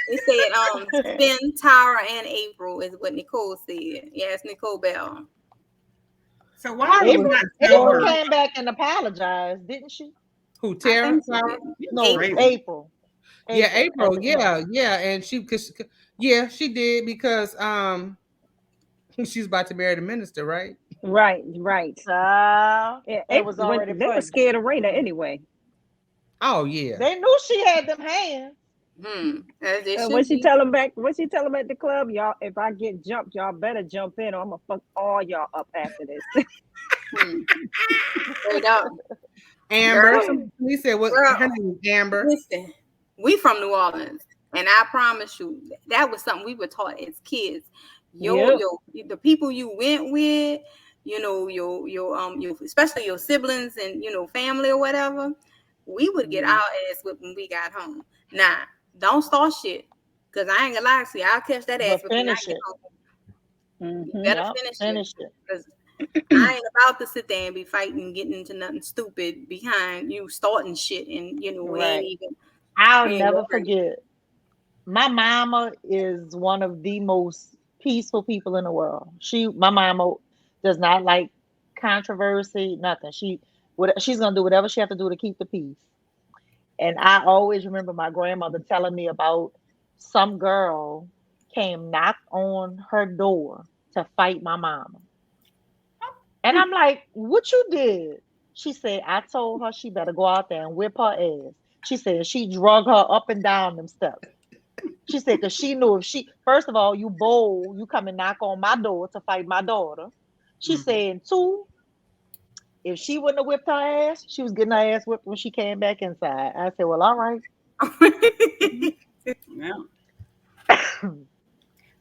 We said Spin, Tara, and April is what Nicole said. Yeah, it's Nicole Bell. So why April came back and apologized, didn't she? Who, Tara? No, April. Yeah, April. Yeah, and she did because she's about to marry the minister, right? Right. It was already they were scared of Raina anyway. Oh yeah, they knew she had them hands. When she tell them at the club, y'all, if I get jumped, y'all better jump in, or I'm gonna fuck all y'all up after this. Straight up. Amber. We said what? Her name was Amber. Listen, we from New Orleans, and I promise you, that was something we were taught as kids. The people you went with, your especially your siblings and family or whatever, we would get our ass whipped when we got home. Nah, don't start shit, cause I ain't gonna lie to you, I'll catch that ass when I get home. You better finish it. Cause I ain't about to sit there and be fighting, getting into nothing stupid behind you starting shit, and ain't even. I'll never forget. My mama is one of the most peaceful people in the world. My mama does not like controversy, nothing. She's gonna do whatever she has to do to keep the peace. And I always remember my grandmother telling me about some girl came knocked on her door to fight my mama. And I'm like, what you did? She said, I told her she better go out there and whip her ass. She said she drug her up and down them steps. She said, because she knew if she, first of all, you bold, you come and knock on my door to fight my daughter. She Mhm. said, two, if she wouldn't have whipped her ass, she was getting her ass whipped when she came back inside. I said, well, all right. Yeah.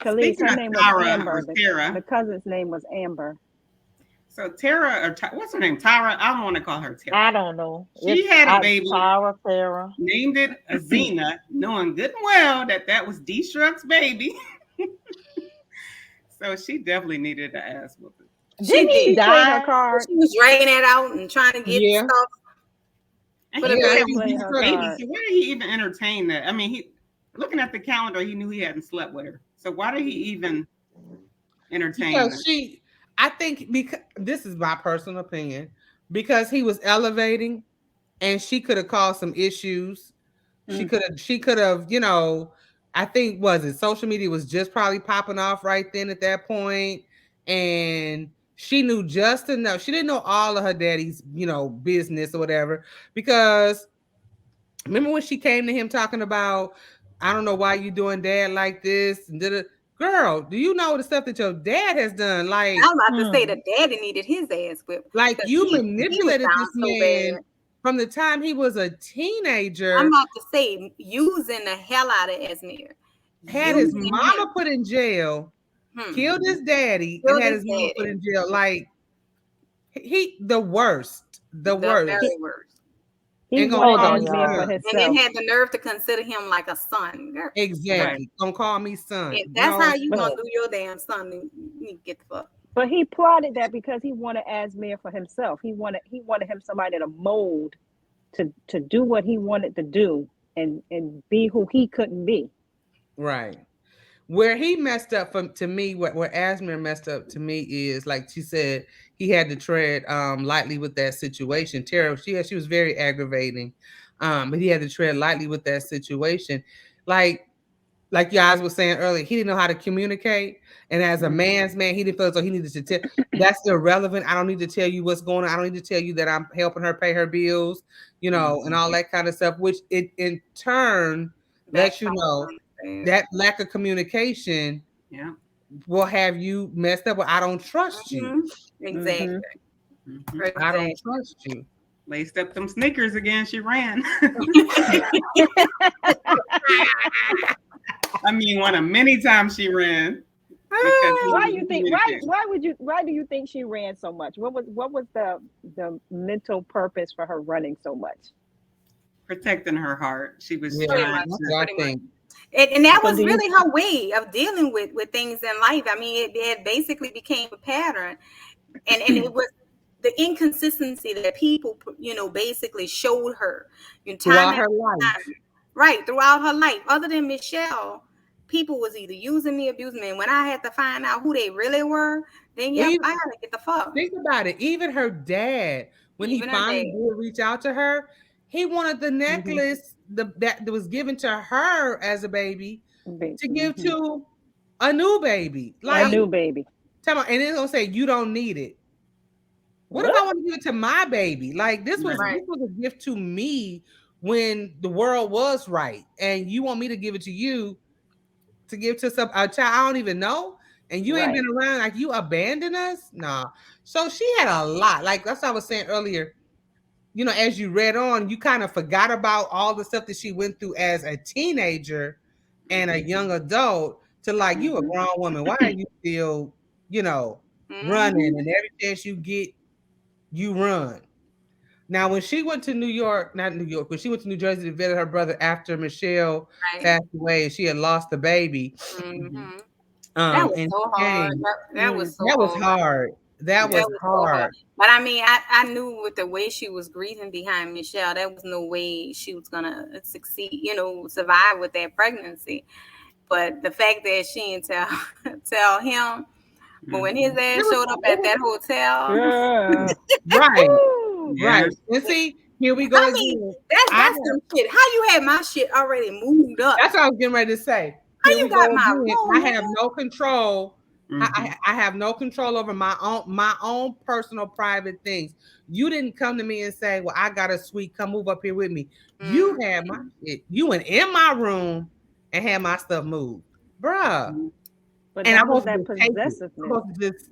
Khalees, Speaking her of name was Tara or Amber. The Tara, cousin's name was Amber. so Tara or what's her name? Tara. I don't want to call her Tara. I don't know. She had a baby, Tara, Sarah. named it Azina, knowing good and well that that was D Shrug's baby. So she definitely needed an ass whooping. She Didn't he did. She played her die? card. She was dragging that out and trying to get Yeah, stuff And for he the knew yeah, that baby. was Played D her Shrug's baby. card. So why did he even entertain that? I mean, he looking at the calendar, he knew he hadn't slept with her. So why did he even entertain that? because I think because this is my personal opinion, because he was elevating, and she could have caused some issues. Mm. She could have, I think was it social media was just probably popping off right then at that point, and she knew just enough. She didn't know all of her daddy's, business or whatever, because remember when she came to him talking about, I don't know why you doing dad like this, and did it. Girl, do you know the stuff that your dad has done? I was about to say Hmm. the daddy needed his ass whipped Like because you he was manipulated down this so bad. man from the time he was a I'm teenager, about to say using the hell out of Esmir, had his using him. mama put in jail, killed his daddy, and Killed had his his mama put daddy. in jail. Like he the worst, the The worst. He very worst. he And gonna wanted Hold call on, me Asmir for y'all. son. And then himself, had the nerve to consider him like a son. Girl, Right. Exactly. Gonna call me son. if that's No, how you but gonna no. do your damn son, then you need to get the fuck. but he plotted that because he wanted Asmir for himself. He wanted him somebody to mold to do what he wanted to do and be who he couldn't be. Right. Where he messed up from to me, where Asmer messed up to me is like she said, he had to tread lightly with that situation. Tara, she was very aggravating. But he had to tread lightly with that situation. Like like you guys was saying earlier, he didn't know how to communicate. And as a Mm-hmm. man's man, he didn't feel as though he needed to tell. That's irrelevant. I don't need to tell you what's going on. I don't need to tell you that I'm helping her pay her bills, and all that kind of stuff, which it in turn lets you know Backfire. that lack of communication Yeah. will have you messed up. Well, I don't trust you. Exactly. Mm-hmm. Mhm. I don't Exactly. trust you. Laced up them Snickers again. She ran. I mean, one of many times she ran because he Why didn't you think why communicate. why do you think she ran so much? What was the mental purpose for her running so much? Protecting her heart. She was Yeah, Pretty trying much. that's to. what I Pretty much. think. And that So was do you really her way of dealing with things in life. I mean, it basically became a pattern, and it was the inconsistency that people, basically showed her, time Throughout after her life. time, right throughout her life. Other than Michelle, people was either using me, abusing me. And when I had to find out who they really were, then yep, Even I had to get the fuck. think about it. Even her dad, when he Even her finally dad. did reach out to her, he wanted the mm-hmm. necklace that was given to her as a baby to give Mm-hmm. to a new baby. A Yep. Like, new baby. tell me, and it's gonna say you don't need it. What if What? I want to give it to my baby? Like this was Right. Right. this was a gift to me when the world was right, and you want me to give it to you to give to a child I don't even know, and you ain't Right. been around. Like you abandon us? Nah. So she had a lot. Like that's what I was saying earlier. As you read on, you kind of forgot about all the stuff that she went through as a teenager and a young adult to like you a Mm-hmm. grown woman. Why are you still, running Mm-hmm. and every chance you get, you run. Now, when she went to New York, not New York, when she went to New Jersey to visit her brother after Michelle Right. passed away and she had lost the baby, Mhm. Mm-hmm. That was and so she hard. came, That was so that was hard. hard. That Yeah. That was was so hard. hard. But I mean, I knew with the way she was grieving behind Michelle, there was no way she was gonna succeed, survive with that pregnancy. But the fact that she didn't tell tell him, but when his Mhm. It ass was, showed up it at was that hotel, Girl. right, Woo. Yeah. right. And see, here we go I mean, again. that's some shit. How you had my shit already moved up? That's what I was getting ready to say. How Here you we got go my again. room, I nigga? have no control. Mhm. I have no control over my own personal private things. You didn't come to me and say, "Well, I got a suite. Come move up here with me." You had my shit. You went in my room and had my stuff moved, bruh. Mhm. But And I'm that was supposed to that just take it. I'm possessiveness. supposed to just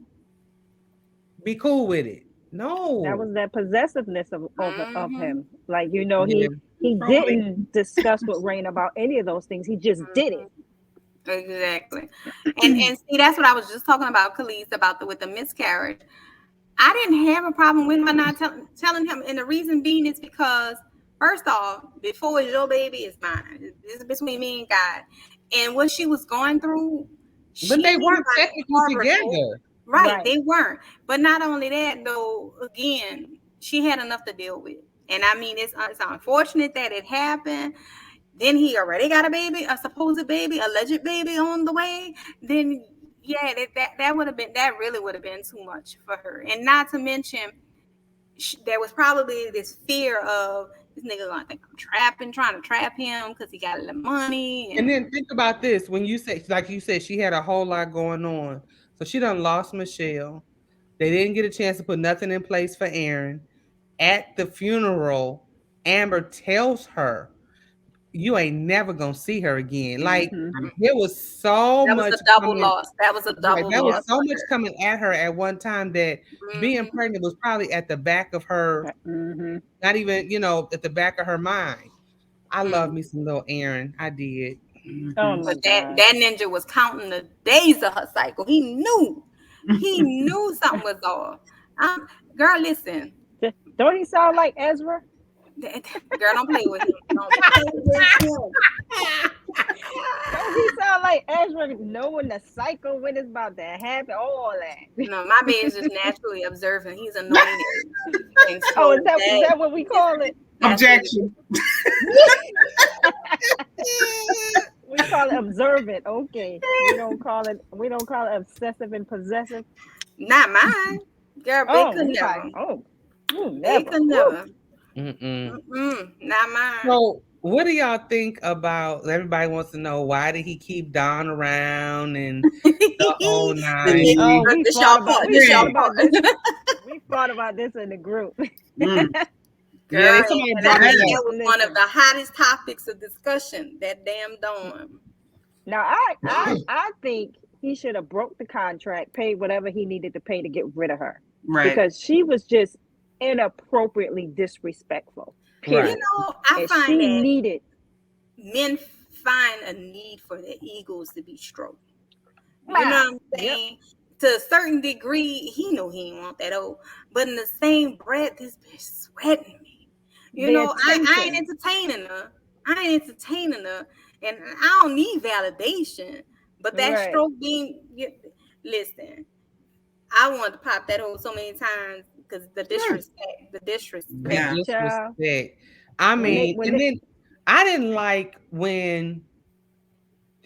be cool with it. That No. was that possessiveness of Mm-hmm. him. Like, you know, Yeah. he Controlling. didn't discuss with Rain about any of those things. He just did it. Exactly. And see, that's what I was just talking about, Khalees, about with the miscarriage. I didn't have a problem with her not telling him, and the reason being is because first off, before it's your baby, it's mine. This is between me and God. And what she was going through, But she they weren't like technically harbored hope. together. Right, Right. they weren't. But not only that, though, again, she had enough to deal with. And I mean, it's unfortunate that it happened. Then he already got a baby, a supposed baby, alleged baby on the way. Then yeah, that would have been, that really would have been too much for her. And not to mention, there was probably this fear of this nigga gonna think I'm trying to trap him because he got a little money. And then And think about this: when you say, like you said, she had a whole lot going on, so she done lost Michelle. They didn't get a chance to put nothing in place for Aaron. At the funeral, Amber tells her, "You ain't never gonna see her again." Like Hmm. there was so that was much a double coming. loss. That was a Right, double that was loss so for much her. coming at her at one time that being Hmm. pregnant was probably at the back of her, Hmm. not even at the back of her mind. I love Hmm. me some little Aaron. I did. Oh Mhm. my But that God. that ninja was counting the days of her cycle. He knew something was off. Girl, listen. Don't he sound like Ezra? Girl, don't play with him. Don't play with him. Don't he sound like Ezra knowing the cycle when it's about to happen? All that. No, my man is just naturally observant. He's anointed. And Oh, so is that that what we call it? that's what it Objection. We call it observant. Okay. We don't call it obsessive and possessive. is. Not mine. Girl, they Oh, could okay. never. Oh, They never. could Woo. never. Mm-mm. Not mine. So, what do y'all think about? Everybody wants to know, why did he keep Don around and the whole nine? Oh, Three. This y'all part. we This y'all fought Three. about part. this. We fought about this in the group. Mm. Yeah, Girl, somebody and I brought think it up. that was one of Listen. the hottest topics of discussion. That damn dorm. Now, I think he should have broke the contract, paid whatever he needed to pay to get rid of her, Right. because she was just inappropriately disrespectful. Right. You Period. know, I And find she that needed. men find a need for their egos to be stroked. You know Ah, what I'm yep. saying? To a certain degree, he knew he didn't want that old. But in the same breath, this bitch sweating me. You The know, I ain't attention. entertaining her. I ain't entertaining her. And I don't need validation. But that Right. stroke being, listen, I wanted to pop that hole so many times because the Mm. disrespect, the The disrespect. Yeah. Child. disrespect. I When they mean, when and they then I didn't like when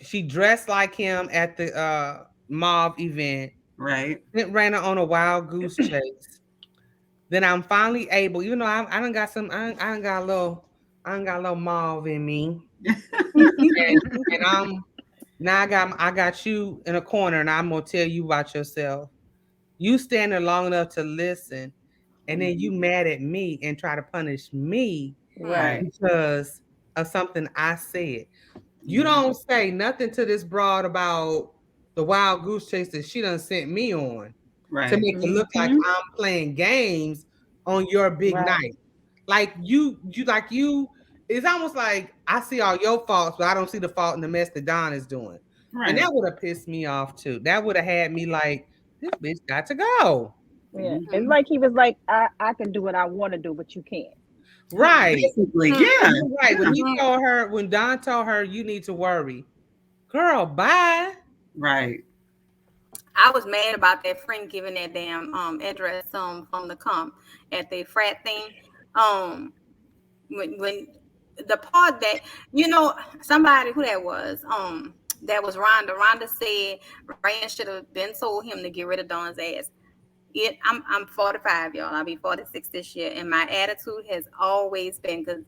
she dressed like him at the mauve event. Right. It ran her on a wild goose chase. Then I'm finally able, even though I done got some, I done got a little, I done got a little mauve in me, and now I got you in a corner, and I'm gonna tell you about yourself. You stand there long enough to listen, and then you mad at me and try to punish me Hmm. Right. right. because of something I said. You Yeah. don't say nothing to this broad about the wild goose chase that she done sent me on to Right. make it look like Hmm. I'm playing games on your big Right. night. Like you, it's almost like I see all your faults, but I don't see the fault in the mess that Don is doing. And Right. that would have pissed me off too. That would have had me like, this bitch got to go. Yeah. It's Mhm. like he was like, I can do what I want to do, but you can't. Right. Basically, Hmm. yeah. And you're right. Yeah. When Don told her, you need to worry, girl, bye. Right. I was mad about that friend giving that damn address from the come at the frat thing. Um when the part that somebody who that was Rhonda. Rhonda said Rand should have been told him to get rid of Don's ass. I'm 45, y'all. I'll be 46 this year, and my attitude has always been, because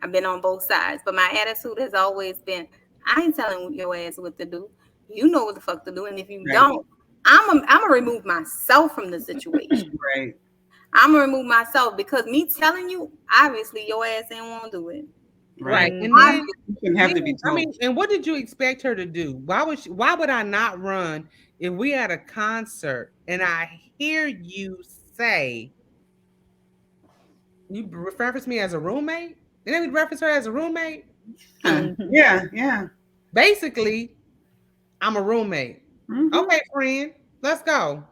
I've been on both sides, but my attitude has always been, I ain't telling your ass what to do. You know what the fuck to do, and if you Right. don't, I'm gonna remove myself from the situation. Right. I'm gonna remove myself, because me telling you, obviously your ass ain't want to do it. Right. Right. And Mhm. You shouldn't have to be I told. mean, and what did you expect her to do? Why would I not run if we had a concert and I hear you say you reference me as a roommate? And then we reference her as a roommate? Yeah. Mhm. Yeah. Yeah. Basically, I'm a roommate. Hmm. Okay, friend, let's go.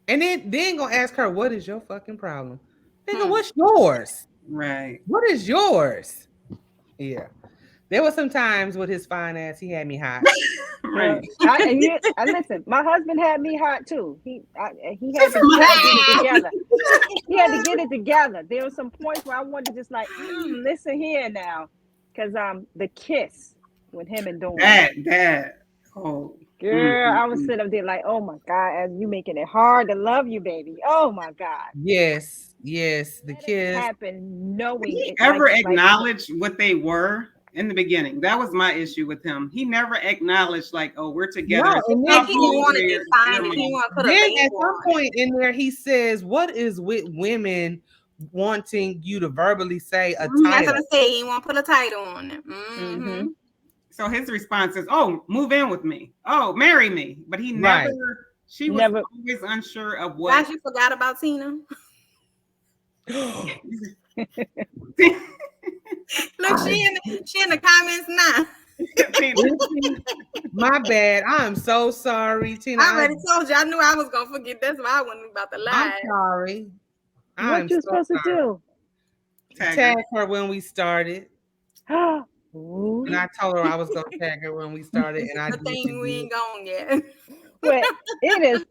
And then gonna ask her, what is your fucking problem? Nigga, Hmm. what's yours? Right. What is yours? Yeah. There was some times with his fine ass, he had me hot. Girl, Right. I listen. My husband had me hot too. He had to get it together. He had to get it together. There were some points where I wanted to just like, listen here now, because the kiss with him and Dawn. That. Oh. Girl, I was sitting up there like, oh my God, as you making it hard to love you, baby. Oh my God. Yes, yes, the Let it kiss. happen, Did knowing he it ever like acknowledge what they were in the beginning? That was my issue with him. He never acknowledged, like, oh, we're together. No, It's and Like then about he didn't you, want to your define it. He mom. want to put a then at label some on it. point in there, he says, "What is with women wanting you to verbally say a That's what I title?" say. He want to put a title on it. mm-hmm. So his response is, oh, move in with me. Oh, marry me. But he never, Right. she was Never. always unsure of Guys, what. you forgot about Tina. Look, she in the comments now. My bad. I'm so sorry, Tina. I already told you. I knew I was gonna forget. That's why I wasn't about to I'm lie. sorry. I'm What you so supposed to sorry. do? Tag her when we started. Ooh. And I told her I was gonna tag her when we started, and I Good did thing we forget. ain't gone yet. Well, it is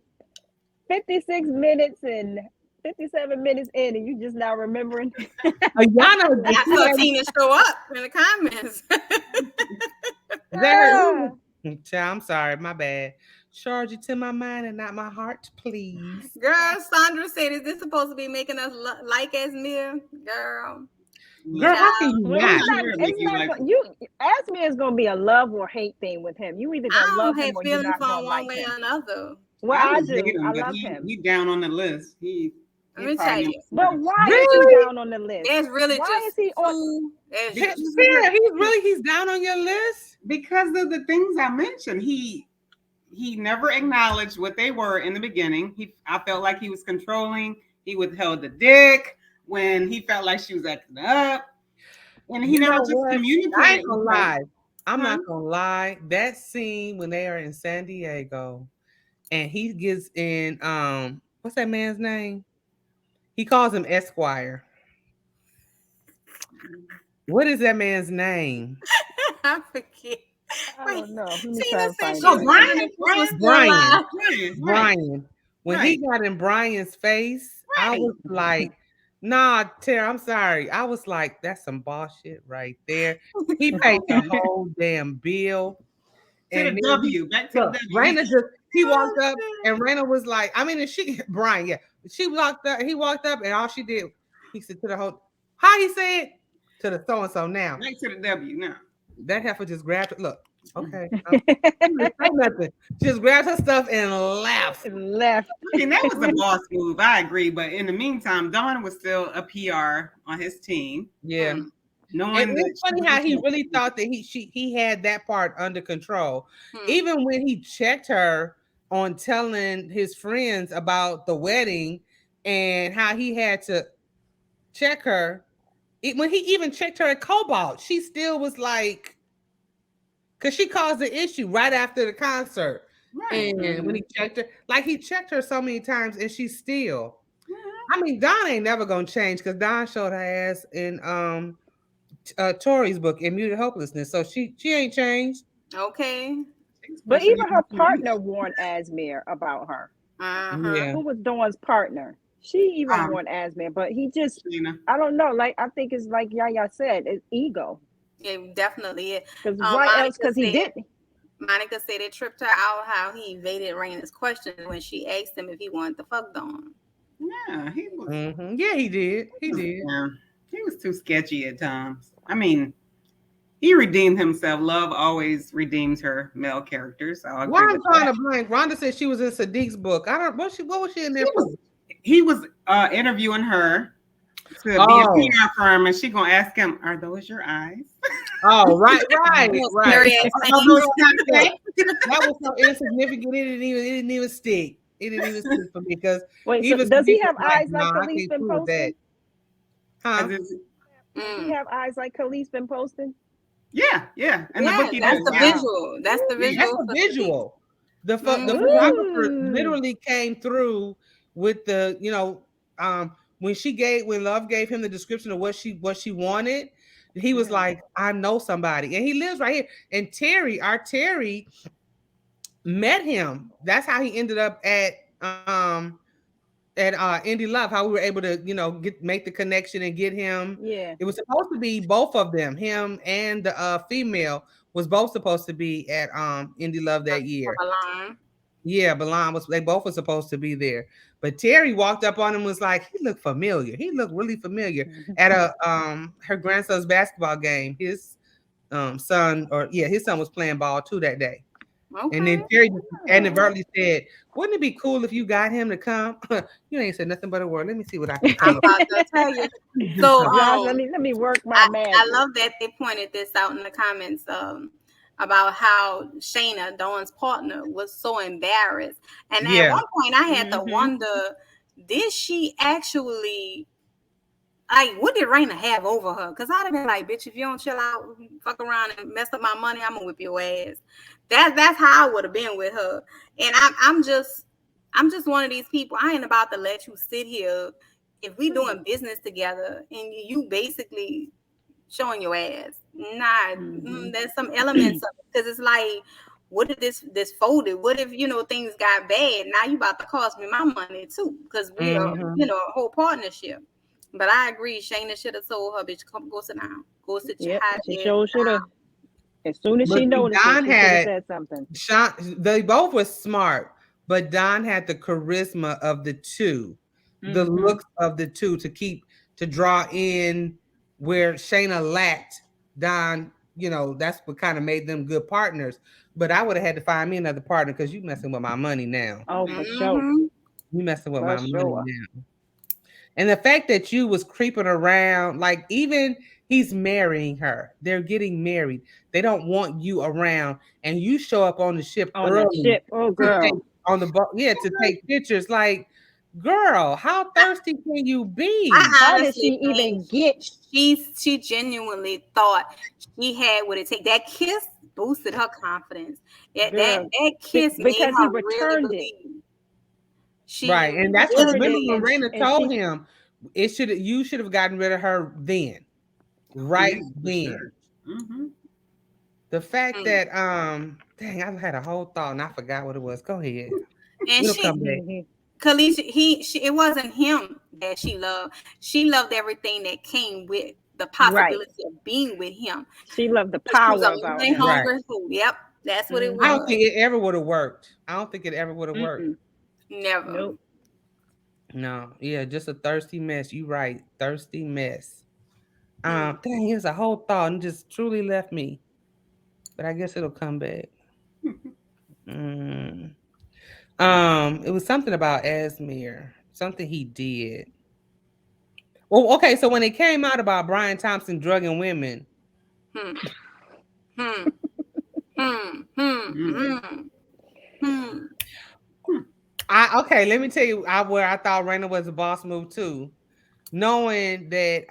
56 minutes and 57 minutes in, and you just now remembering. Ayana, I saw Tina show up in the comments. is that her? Ah, Child, I'm sorry, my bad. Charge it to my mind and not my heart, please. Girl, Sandra said, "Is this supposed to be making us like Esmir?" Girl, Girl, Look, how can you well, not? it's not going. You ask me, it's going to be a love or hate thing with him. You either I going to love don't him have or you're feelings not for going him to one like way him. or another. Well, I I don't hate do. I him, but love him. he down on the list. He Let me tell probably you, But knows. why is he Really? down on the list? there's really Why is just he on? two. Because, Sarah, he's down on your list? because of the things I mentioned. He never acknowledged what they were in the beginning. I felt like he was controlling. He withheld the dick when he felt like she was acting up, and he You never know just what? I communicated ain't gonna with her. lie. I'm Huh? not gonna lie. That scene when they are in San Diego and he gets in what's that man's name? He calls him Esquire. What is that man's name? I forget. I Wait, don't know. Let me try Tina to said find she it Oh, was right quick. Brian, wondering if this was Brian, still Brian. live. Brian, When right, he got in Brian's face, I right. was like, nah, Tara, I'm sorry. I was like, that's some bullshit right there. He paid the whole damn bill. To the And then W, back to the look, W. Raina just he Oh, walked up shit. and Raina was like, I mean, and she Brian, yeah. She walked up, he walked up and all she did, he said to the whole how he said to the so and so now. Back to the W now. That heifer just grabbed it. Look, okay. I didn't say nothing. She just grabbed her stuff and left. Left. I mean, that was a boss move. I agree. But in the meantime, Don was still a PR on his team, Yeah. Hmm. And knowing that it's she funny was how he listening. really thought that he had that part under control. Hmm. Even when he checked her on telling his friends about the wedding and how he had to check her, when he even checked her at Cobalt, she still was like, because she caused the issue right after the concert. Right. And when he checked her, like he checked her so many times, and she still. Mhm. I mean, Don ain't never gonna change because Don showed her ass in Tori's book, Immuted Hopelessness. So she ain't changed. Okay. She's But pushing even her it to you. partner warned Asmir about her. Uh-huh. Yeah. Who was Dawn's partner? She even Um, warned Asmir, but he just, Sheena. I don't know. Like, I think it's like Yaya said, it's ego. It definitely is. Because why else? Monica Because he said, didn't. Monica said it tripped her out how he evaded Raina's question when she asked him if he wanted to fuck Dawn. Yeah, Yeah, he did. He did. yeah, he was too sketchy at times. I mean, he redeemed himself. Love always redeems her male characters. I'll Why agree I'm with trying that. to blank. Rhonda said she was in Sadiq's book. I don't. What was she in He there for? was he was interviewing her to be a Oh, PR firm, and she gonna ask him, "Are those your eyes?" oh, right, right, Those right. scary ass Are things. those not that? That was so insignificant. It didn't even stick. It didn't even stick for me because Wait, so even does he Sadiq was have like, eyes like "Nah, I Khalees can't been prove that." posting? Huh? As is- Does he Mm. have eyes like Khalees been posting? yeah, yeah. In the Yeah, book, he that's Oh does. the Yeah, wow. visual. That's the yeah. That's visual a for Sadiq. visual. The Mm-hmm. photographer Ooh. literally came through with when when Love gave him the description of what she wanted, he was Mm. like, I know somebody. And he lives right here. And our Terry met him. That's how he ended up at Indie Love, how we were able to, make the connection and get him. Yeah. It was supposed to be both of them, him and the female was both supposed to be at Indie Love that year. Alarm. Yeah, Milan they both were supposed to be there. But Terry walked up on him and was like, he looked familiar. He looked really familiar at a her grandson's basketball game. His son, or yeah, his son was playing ball too that day. And then Okay. Terry just Oh. inadvertently said, wouldn't it be cool if you got him to come? You ain't said nothing but a word. Let me see what I can I'm come up about to tell you. with. Do So something. Josh, let me work my I magic. love that they pointed this out in the comments about how Shayna, Dawn's partner, was so embarrassed. And at Yeah. one point I had to Mm-hmm. wonder, did she actually like what did Raina have over her? Because I'd have been like, bitch, if you don't chill out, fuck around and mess up my money, I'm gonna whip your ass. That's how I would have been with her. And I'm just one of these people. I ain't about to let you sit here if we doing business together and you basically showing your ass. Nah, Mm-hmm. there's some elements of it because it's like, what if this folded? What if things got bad? Now you about to cost me my money too because we are Hmm. a whole partnership. But I agree, Shayna should have told her, bitch, come go sit down, go sit your Yep. hot She ass sure should have. As soon as But she see, noticed it, Don she should have had said something. Sean, they both were smart, but Don had the charisma of the two, the Mm-hmm. looks of the two to draw in where Shayna lacked. Don, that's what kind of made them good partners. But I would have had to find me another partner because you messing with my money now. Oh, for down. sure. You messing with For my money sure. now. And the fact that you was creeping around, like even he's marrying her. They're getting married. They don't want you around. And you show up on the ship On that early ship. Oh, to take girl. on the boat, yeah, to take pictures. Like, girl, how thirsty can you be? I How did she honestly think even get? she genuinely thought she had what it take. That kiss boosted her confidence. That Girl, that kiss made because he her really returned it. believe. Right. She He And that's what really returned remember it, believed. when and Raina and told she. him you should have gotten rid of her then. Oh yeah, Right for then. sure. Hmm. The fact Mm. that dang, I had a whole thought and I forgot what it was. Go ahead. And It'll come back. Khalees, it wasn't him that she loved. She loved everything that came with the Right. possibility of being with him. She loved the She was power a about money him. Right. hungry fool. Yep, that's what it I Mm-hmm. don't was. think it ever would have worked. I don't think it ever would have worked. Mm-mm. Never. Nope. No, yeah, just a thirsty mess. You right, thirsty mess. Hmm. Dang, here's a whole thought and just truly left me. But I guess it'll come back. Mm. It was something about Asmir, something he did. Well, okay, so when it came out about Brian Thompson drugging women, Hmm. Hmm. Hmm. Hmm. Mm. Hmm. Hmm. let me tell you where I thought Raina was a boss move too, knowing that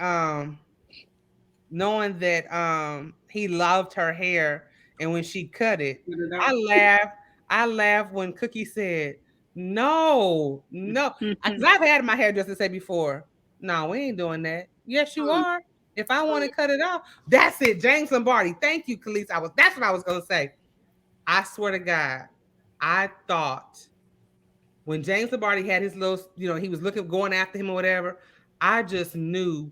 he loved her hair and when she cut it, Cut it I off. laughed. I laughed when Cookie said, no, no. Because I've had my hairdresser say before, no, we ain't doing that. Yes, you Hmm. are. If I want to cut it off, that's it. James Lombardi. Thank you, Khalees. That's what I was gonna say. I swear to God, I thought when James Lombardi had his little, he was going after him or whatever, I just knew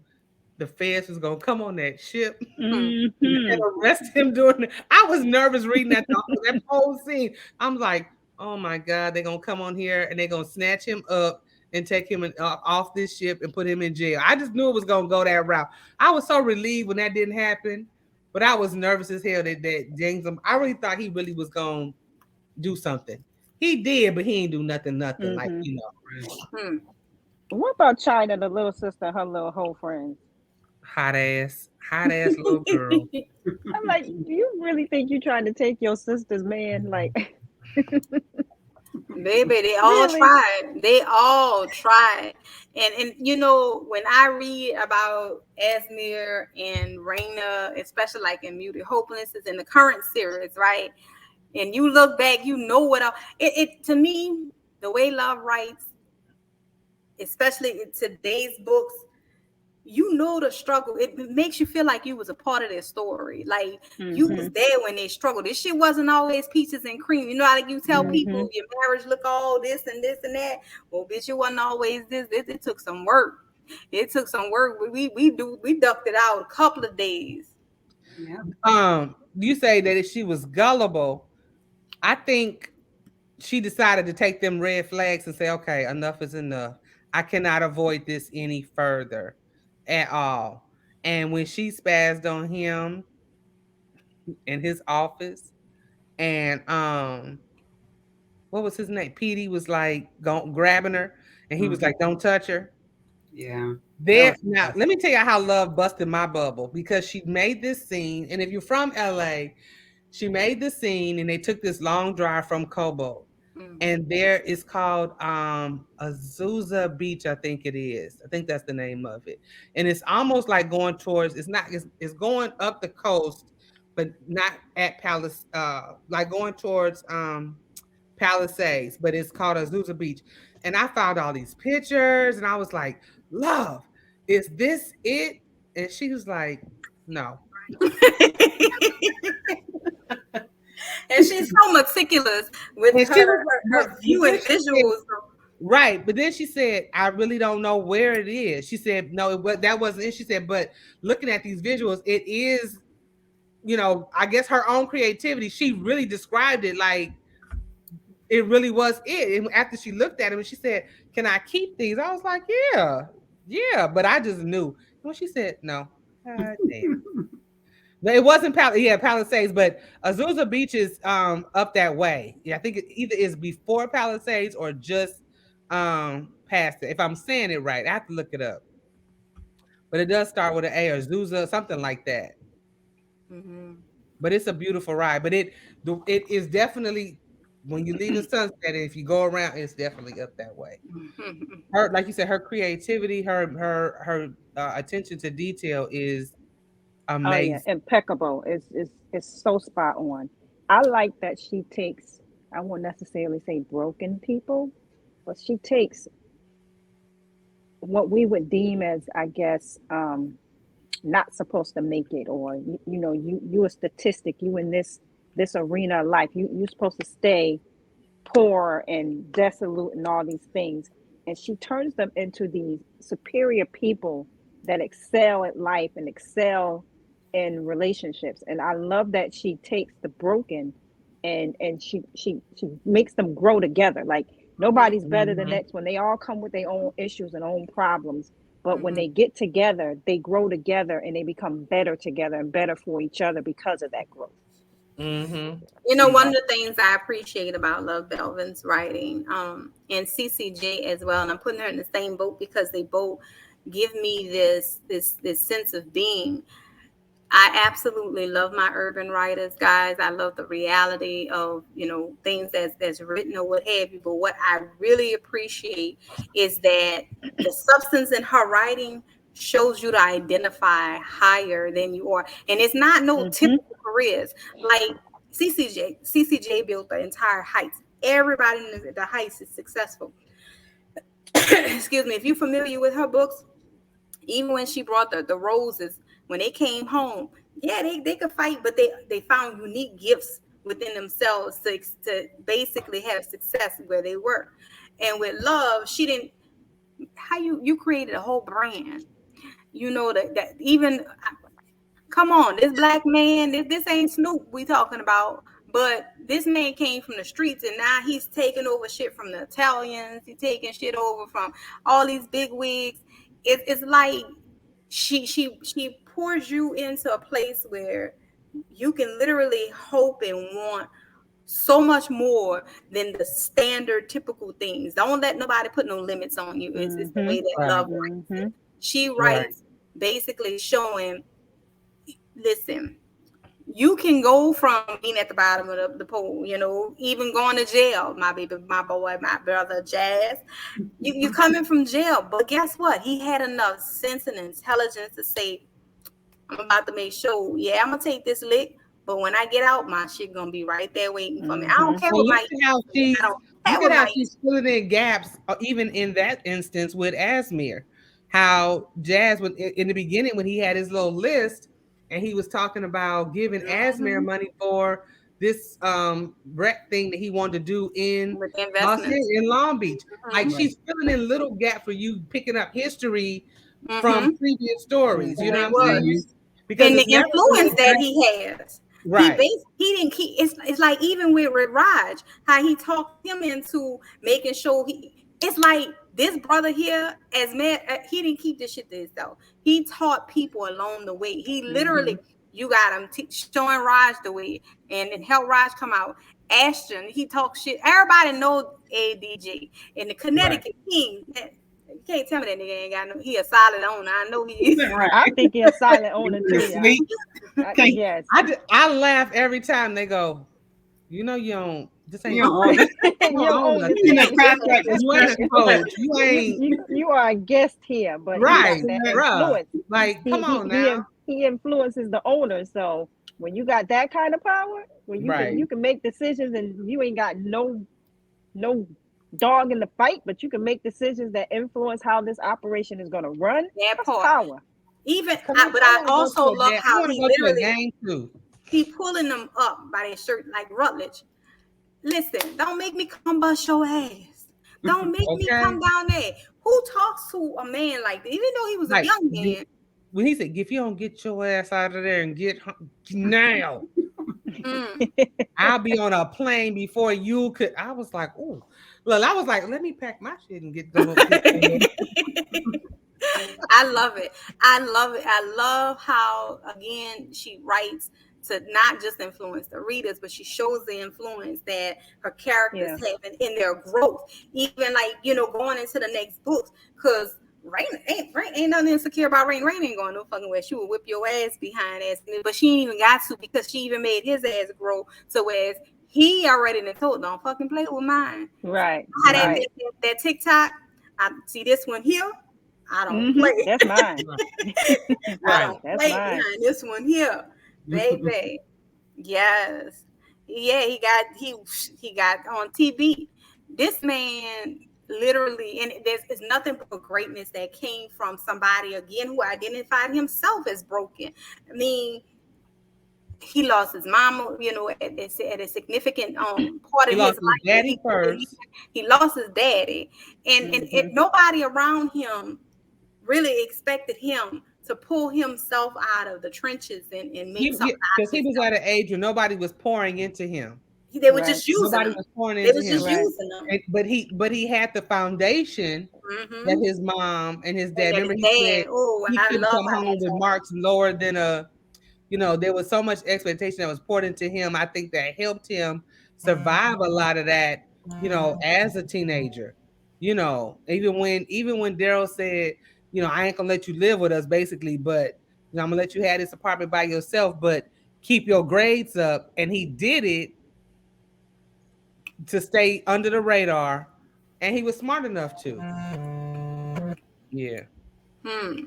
the feds was gonna come on that ship and Mm-hmm. arrest him during I was nervous reading that whole scene. I'm like, oh my God, they're gonna come on here and they're gonna snatch him up and take him off this ship and put him in jail. I just knew it was gonna go that route. I was so relieved when that didn't happen, but I was nervous as hell that James. I really thought he really was gonna do something. He did, but he ain't do nothing like Mm-hmm. Right. What about China, the little sister, and her little whole friends? hot ass little girl. I'm like, do you really think you're trying to take your sister's man? Like, Baby, they all really? tried. They all tried. And you know, when I read about Asmir and Raina, especially like in Muted Hopelessness in the current series, right? And you look back, you know what it to me, the way Love writes, especially in today's books, you know the struggle. It makes you feel like you was a part of their story. Like you Mm-hmm. was there when they struggled. This shit wasn't always peaches and cream. You know how like you tell Mm-hmm. people your marriage look all this and this and that. Well, bitch, it wasn't always this. It took some work. It took some work. We ducked it out a couple of days. Yeah. You say that if she was gullible, I think she decided to take them red flags and say, okay, enough is enough. I cannot avoid this any further at all. And when she spazzed on him in his office, and what was his name? Petey was like grabbing her, and he was Mhm. like, "Don't touch her." Yeah. That There was now, tough. let me tell you how Love busted my bubble because she made this scene, and if you're from LA, she made the scene, and they took this long drive from Cobalt, Mm. and there is called Azusa Beach, I think it is. I think that's the name of it, and it's almost like going towards. It's not. It's going up the coast, but not at Palace. Like going towards Palisades, but it's called Azusa Beach. And I found all these pictures, and I was like, "Love, is this it?" And she was like, "No." And she's so meticulous with And she was her but view then and she said, visuals. right, but then she said, "I really don't know where it is." She said, "No, that wasn't it." She said, "But looking at these visuals, it is, I guess her own creativity. She really described it like it really was it." And after she looked at him, and she said, "Can I keep these?" I was like, "Yeah, yeah," but I just knew when she said no. God damn. No, it wasn't yeah, Palisades, but Azusa Beach is up that way. Yeah, I think it either is before Palisades or just past it. If I'm saying it right, I have to look it up. But it does start with an A or Azusa, something like that. Mhm. But it's a beautiful ride. But it is definitely when you leave in Sunset, and if you go around, it's definitely up that way. Her, like you said, her creativity, her attention to detail is Oh yeah, amazing. impeccable. It's so spot on. I like that she takes, I won't necessarily say broken people, but she takes what we would deem as, I guess, not supposed to make it, or you a statistic, you in this arena of life, you're supposed to stay poor and desolate and all these things. And she turns them into these superior people that excel at life and excel in relationships. And I love that she takes the broken and she makes them grow together. Like Mhm. nobody's better than the Mhm. next one. They all come with their own issues and own problems. But when Mhm. they get together, they grow together and they become better together and better for each other because of that growth. Mhm. You know, one Yeah. of the things I appreciate about Love Belvin's writing, and CCJ as well, and I'm putting her in the same boat because they both give me this sense of being. I absolutely love my urban writers, guys. I love the reality of things that's written or what have you. But what I really appreciate is that the substance in her writing shows you to identify higher than you are, and it's not no Mm-hmm. typical careers like CCJ. CCJ built the entire Heights. Everybody in the Heights is successful. Excuse me. If you're familiar with her books, even when she brought the roses when they came home, yeah, they could fight, but they found unique gifts within themselves to basically have success where they were. And with Love, she didn't, how you created a whole brand. You know that even come on, this black man, this ain't Snoop we talking about, but this man came from the streets and now he's taking over shit from the Italians. He's taking shit over from all these big wigs. It's like she pours you into a place where you can literally hope and want so much more than the standard typical things. Don't let nobody put no limits on you. It's the way that Right. love writes it. Mm-hmm. She Right. writes basically showing, listen, you can go from being at the bottom of the pool, even going to jail, my baby, my boy, my brother, Jazz. You coming from jail, but guess what? He had enough sense and intelligence to say, I'm about to make sure, yeah, I'm gonna take this lick, but when I get out, my shit gonna be right there waiting for me. I don't Mm-hmm. care Well, what my I don't care look what at how my she's filling in gaps, even in that instance with Asmir. How Jazz, in the beginning, when he had his little list, and he was talking about giving Asmir Mhm. money for this rec thing that he wanted to do in With the investments. In Long Beach. Like, Right. she's filling in little gaps for you, picking up history from Mm-hmm. previous stories. You know He what I'm was. saying? Mhm. Because And the it's never influence really that he has. right. He didn't keep it's like even with Raj, how he talked him into making sure it's like this brother here, as man, he didn't keep this shit to himself. He taught people along the way. He literally, Mhm. you got him showing Raj the way and help Raj come out. Ashton, he talks shit. Everybody knows ADJ and the Right. Connecticut King. You can't tell me that nigga ain't got no. He a solid owner. I know he is. Right. I think you're a silent owner You're too, y'all. sweet. Okay. Yes. I laugh every time they go, you know, you don't, this You ain't, don't own it. you You don't don't own own this nothing. You know, thing. contract was You ain't a fresh. coach. You ain't, You are a guest here, but you got right, that bruh. influence. Like, come He on he he now. in- he influences the owner. So when you got that kind of power, when Right. you can make decisions and you ain't got no dog in the fight, but you can make decisions that influence how this operation is gonna run. That That's part. power. Even, Cause but I I want to go also to a love game. I how want to he go to a literally game too. he pulling them up by their shirt like Rutledge. Listen, don't make me come bust your ass. Don't make me Okay. come down there. Who talks to a man like that? Even though he was a Like, young man. when he said, if you don't get your ass out of there and get now, Mm. I'll be on a plane before you could. I was like, oh, look, I was like, let me pack my shit and get them. Get them. I love it. I love it. I love how again she writes to not just influence the readers, but she shows the influence that her characters Yeah. have in their growth. Even like going into the next books, because Rain ain't nothing insecure about Rain. Rain ain't going no fucking way. She will whip your ass behind ass, but she ain't even got to because she even made his ass grow. So as he already done told, don't fucking play with mine. Right. How that Right. that TikTok? I see this one here. I don't play. That's mine. I Right. don't That's play mine. behind this one here, baby. Yes, yeah. He got on TV. This man literally, and there's nothing but greatness that came from somebody again who identified himself as broken. I mean, he lost his mama, at a significant part He in his lost his life that daddy first. he lost his daddy, and Hmm. nobody around him really expected him to pull himself out of the trenches and make something out Because of he was himself. at an age where nobody was pouring into him. They were Right. just using Nobody him. was pouring They into was him. just Right. using him. But he had the foundation that Hmm. his mom and his And dad. that Remember, his he said dad. Oh, he I couldn't love come how home that with talk. marks lower than a. There was so much expectation that was poured into him. I think that helped him survive a lot of that. As a teenager. Even when Daryl said, I ain't gonna let you live with us, basically, but I'm gonna let you have this apartment by yourself, but keep your grades up. And he did it to stay under the radar, and he was smart enough to. Yeah. Hmm.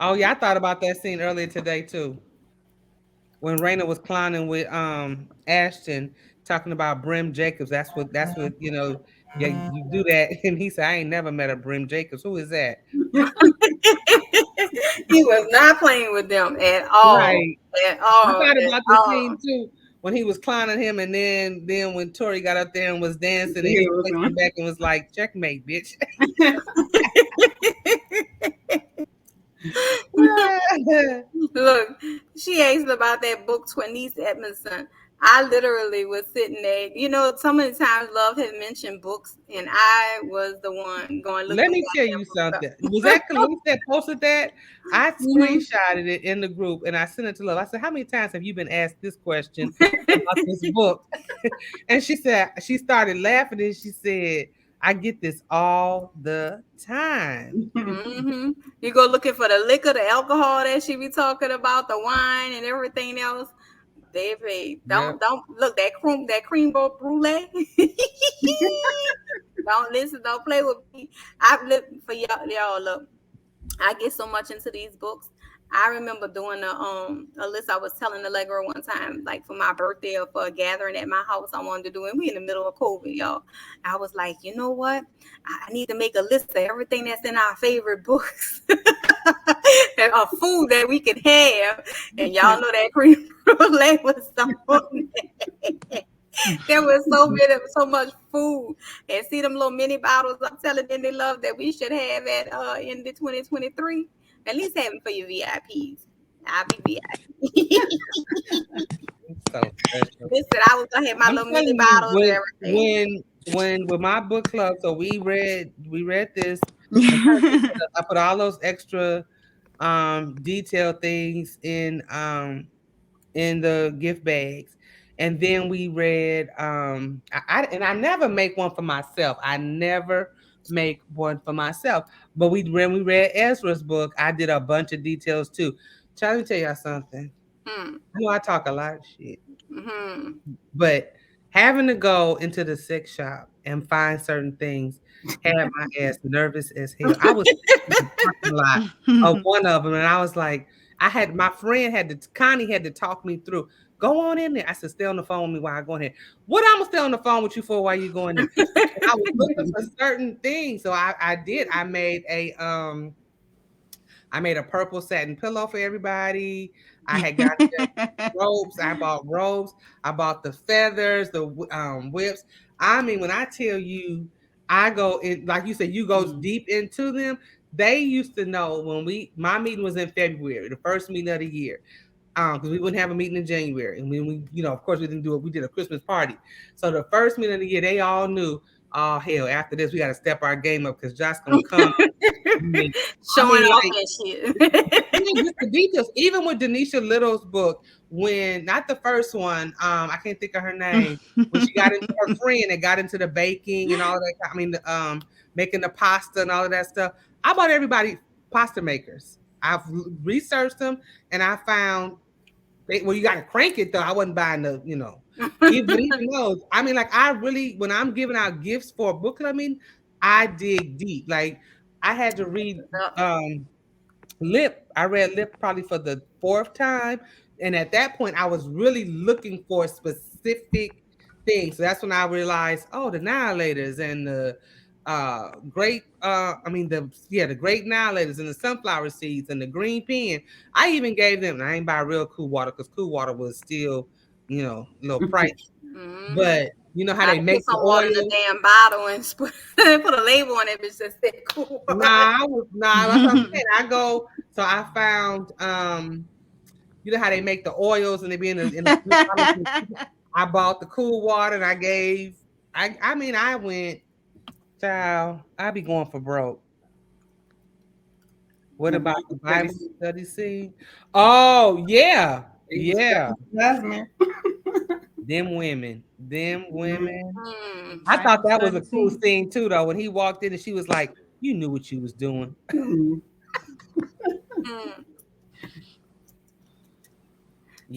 Oh yeah, I thought about that scene earlier today too. When Raina was clowning with Ashton, talking about Brim Jacobs. That's what yeah, you do that. And he said, I ain't never met a Brim Jacobs. Who is that? He was not playing with them at all. Right. At I all. thought At about the all. scene too when he was clowning him, and then when Tori got up there and was dancing, and He he was placed on. him back and was like, "Checkmate, bitch." Look, she asked about that book, Twinice Edmondson. I literally was sitting there. You know, so many times Love had mentioned books, and I was the one going look Let them me tell goddamn you books something. Was up. that Khalees that posted that? I Mhm. screenshotted it in the group and I sent it to Love. I said, "How many times have you been asked this question about this book?" And she said she started laughing and she said, "I get this all the time." Hmm. You go looking for the liquor, the alcohol that she be talking about, the wine and everything else. Baby, Yep. don't look that cream brulee. Don't listen, don't play with me. I've lived for y'all. Look, I get so much into these books. I remember doing a list. I was telling Allegra one time, like for my birthday or for a gathering at my house, I wanted to do, and we in the middle of COVID, y'all. I was like, you know what? I need to make a list of everything that's in our favorite books of food that we can have. And y'all know that cream brulee was on there. There was so much food, and see them little mini bottles. I'm telling them they love that we should have at in the 2023. At least have them for your VIPs. I'll be VIP. It's so special. Listen, I was gonna have my I'm little mini telling you, bottles and everything. when with my book club, so we read this and I put all those extra detailed things in the gift bags. And then we read I never make one for myself. I never make one for myself. But when we read Ezra's book, I did a bunch of details too. Try to tell y'all something. Hmm. I know I talk a lot of shit. Hmm. But having to go into the sex shop and find certain things had my ass nervous as hell. I was in the parking lot of one of them, and I was like, my friend Connie had to talk me through. Go on in there. I said, stay on the phone with me while I go in there. What I'm gonna stay on the phone with you for while you go in there? And I was looking for certain things, so I did. I made a purple satin pillow for everybody. I had got ropes. I bought ropes. I bought the feathers, the whips. I mean, when I tell you, I go in, like you said, you go deep into them. They used to know when my meeting was in February, the first meeting of the year, because we wouldn't have a meeting in January, and when of course, we didn't do it. We did a Christmas party, so the first meeting of the year, they all knew. Oh hell! After this, we got to step our game up because Josh gonna come. I Showing mean, off like and shit. yeah, just the details. Even with Denisha Little's book, when not the first one, I can't think of her name, when she got into her friend and got into the baking and all that. I mean, making the pasta and all of that stuff. I bought everybody pasta makers. I've researched them and I found well, you got to crank it though. I wasn't buying even those. I mean, like I really, when I'm giving out gifts for a book club, I mean, I dig deep. Like I had to read Lip. I read Lip probably for the fourth time. And at that point, I was really looking for specific things. So that's when I realized, oh, the annihilators and the the great annihilators and the sunflower seeds and the green pen. I even gave them, and I ain't buy real cool water because cool water was still, a little pricey. Hmm. But you know how I they to put make the some water in the oil? damn bottle and put a label on it, but just said cool. That's what I'm saying. So I found you know how they make the oils and they be in the I bought the cool water and I gave I mean I went, child, I be going for broke. What The about Bible the study. Bible study scene? Oh yeah. Yeah. Jasmine. Them women. Mm, I thought Bible that was a study cool scene. scene too though when he walked in and she was like, you knew what you was doing. Mhm. mm.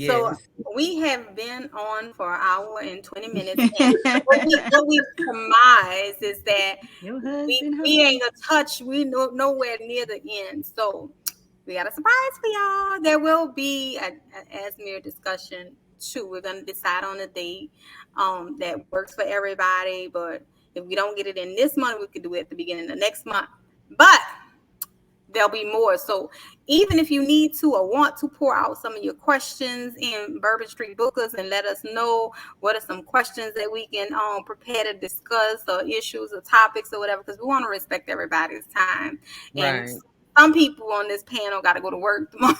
So Yes. we have been on for an hour and 20 minutes, and what we surmise is that Your we husband, we husband. ain't a touch. We nowhere near the end. So we got a surprise for y'all. There will be a Asmir discussion too. We're gonna decide on a date that works for everybody. But if we don't get it in this month, we could do it at the beginning of next month. But there'll be more. So even if you need to or want to pour out some of your questions in Bourbon Street Bookers and let us know what are some questions that we can prepare to discuss, or issues or topics or whatever, because we want to respect everybody's time. And Right. some people on this panel got to go to work tomorrow.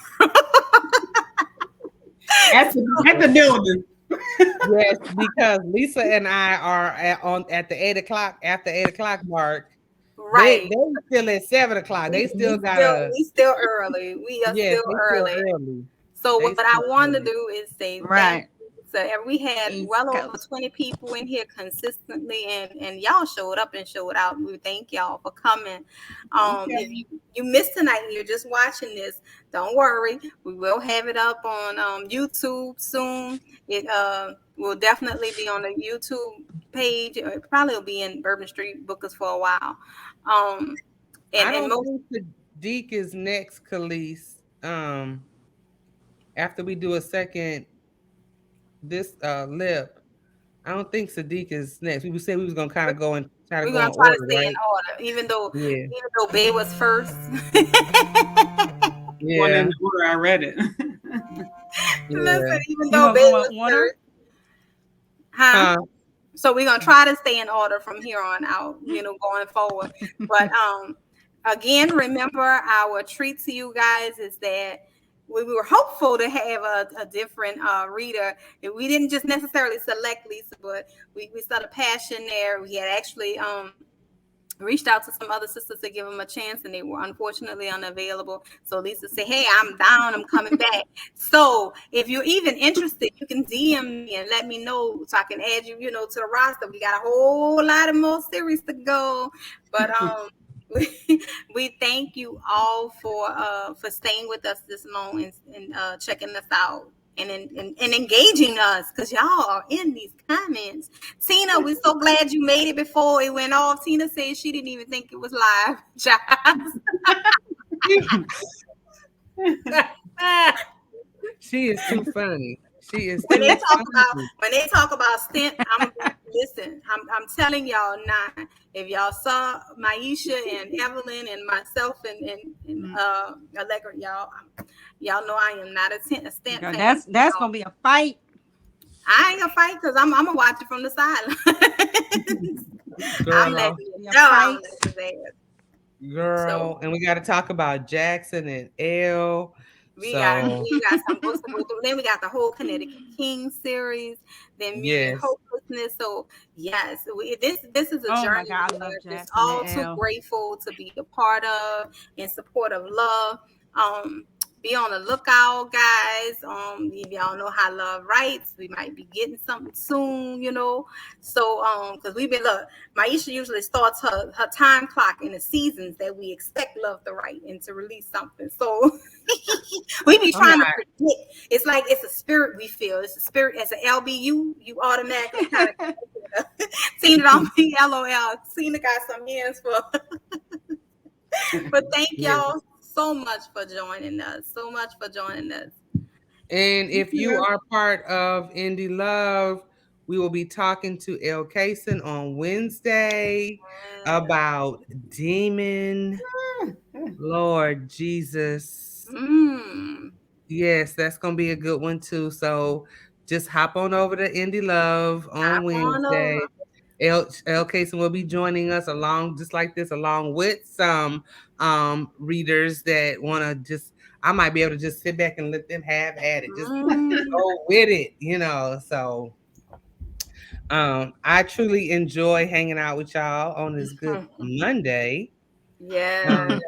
At the building. Yes, because Lisa and I are at the 8 o'clock, after 8 o'clock mark. They Right. still at 7 o'clock. They still gotta, We still early. We are yes, still they still early. early. So They what I still want to early. do is say thank Right. you. So we had East well over Coast. 20 people in here consistently, and y'all showed up and showed out. We thank y'all for coming. If Okay. you missed tonight, you're just watching this. Don't worry, we will have it up on YouTube soon. It will definitely be on the YouTube page. It probably will be in Bourbon Street Bookers for a while. Um, I and don't most think Sadiq is next, Khalees. After we do a second this lip, I don't think Sadiq is next. We said we was gonna kind of go and try to we're go gonna in try to order, stay in right? order, Yeah. even though Bay was first. One in Yeah. the order I read it. Listen, Yeah. even You though gonna Bay go was in order? first, huh? Huh? So we're gonna try to stay in order from here on out, going forward. But again, remember our treat to you guys is that we were hopeful to have a different reader. We didn't just necessarily select Lisa, but we saw the passion there. We had actually reached out to some other sisters to give them a chance, and they were unfortunately unavailable. So Lisa said, "Hey, I'm down. I'm coming back." So if you're even interested, you can DM me and let me know so I can add you, to the roster. We got a whole lot of more series to go, but we thank you all for staying with us this long and checking us out. And engaging us, because y'all are in these comments. Tina, we're so glad you made it before it went off. Tina said she didn't even think it was live. She is too funny. She is when they too talk about funny. when they talk about stint, listen. I'm telling y'all now. If y'all saw Maisha and Evelyn and myself and Allegra, y'all know I am not a stint Girl, fan. that's gonna be a fight. I ain't gonna fight because I'm gonna watch it from the sideline. I'm letting Girl, you Be a know I'm fight. letting his ass. So girl. And we got to talk about Jackson and Elle. So, we got some books to go through. Then we got the whole Connecticut King series, then Mute and yes. Hopelessness. So yes, this is a Oh my journey God, I we love are just Jackson all and too Elle. grateful to be a part of, in support of love. Be on the lookout, guys. If y'all know how love writes, we might be getting something soon. So because we've been Maisha usually starts her time clock in the seasons that we expect love to write and to release something. So we be I'm trying to not. predict. It's like it's a spirit we feel. It's a spirit as an LBU. You automatically kind of seen it on me. LOL. Cena got some years for. But thank Yes. y'all so much for joining us. So much for joining us. And if you Yeah. are part of Indie Love, we will be talking to El Kaysen on Wednesday about Demon. Lord Jesus. Mm. Yes, that's gonna be a good one too. So just hop on over to Indie Love on Hop on over. Wednesday. El Kaysen will be joining us along just like this, along with some readers that wanna just I might be able to just sit back and let them have at it. Just Mm. go with it. So I truly enjoy hanging out with y'all on this good Monday. Yeah. Um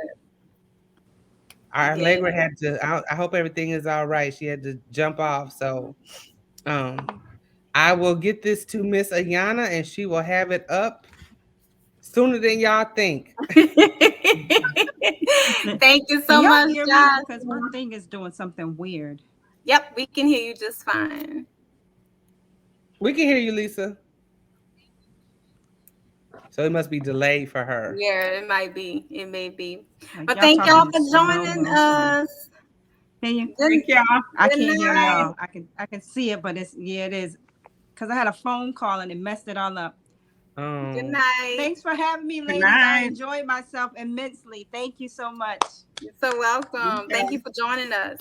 our Yeah. Allegra had to I hope everything is all right. She had to jump off. So um I will get this to Miss Ayana and she will have it up sooner than y'all think. Thank you Can so y'all much, hear me? guys. Because my thing is doing something weird. Yep, we can hear you just fine. We can hear you, Lisa. So it must be delayed for her. Yeah, it might be. It may be. Like But y'all thank y'all talking for slow joining motion. us. Can you? Good, Thank y'all. I good can't hear night. y'all. I can see it, but it is because I had a phone call and it messed it all up. Good Um, night. Thanks for having me, Good ladies. I night. enjoyed myself immensely. Thank you so much. You're so welcome. Thank you for joining us.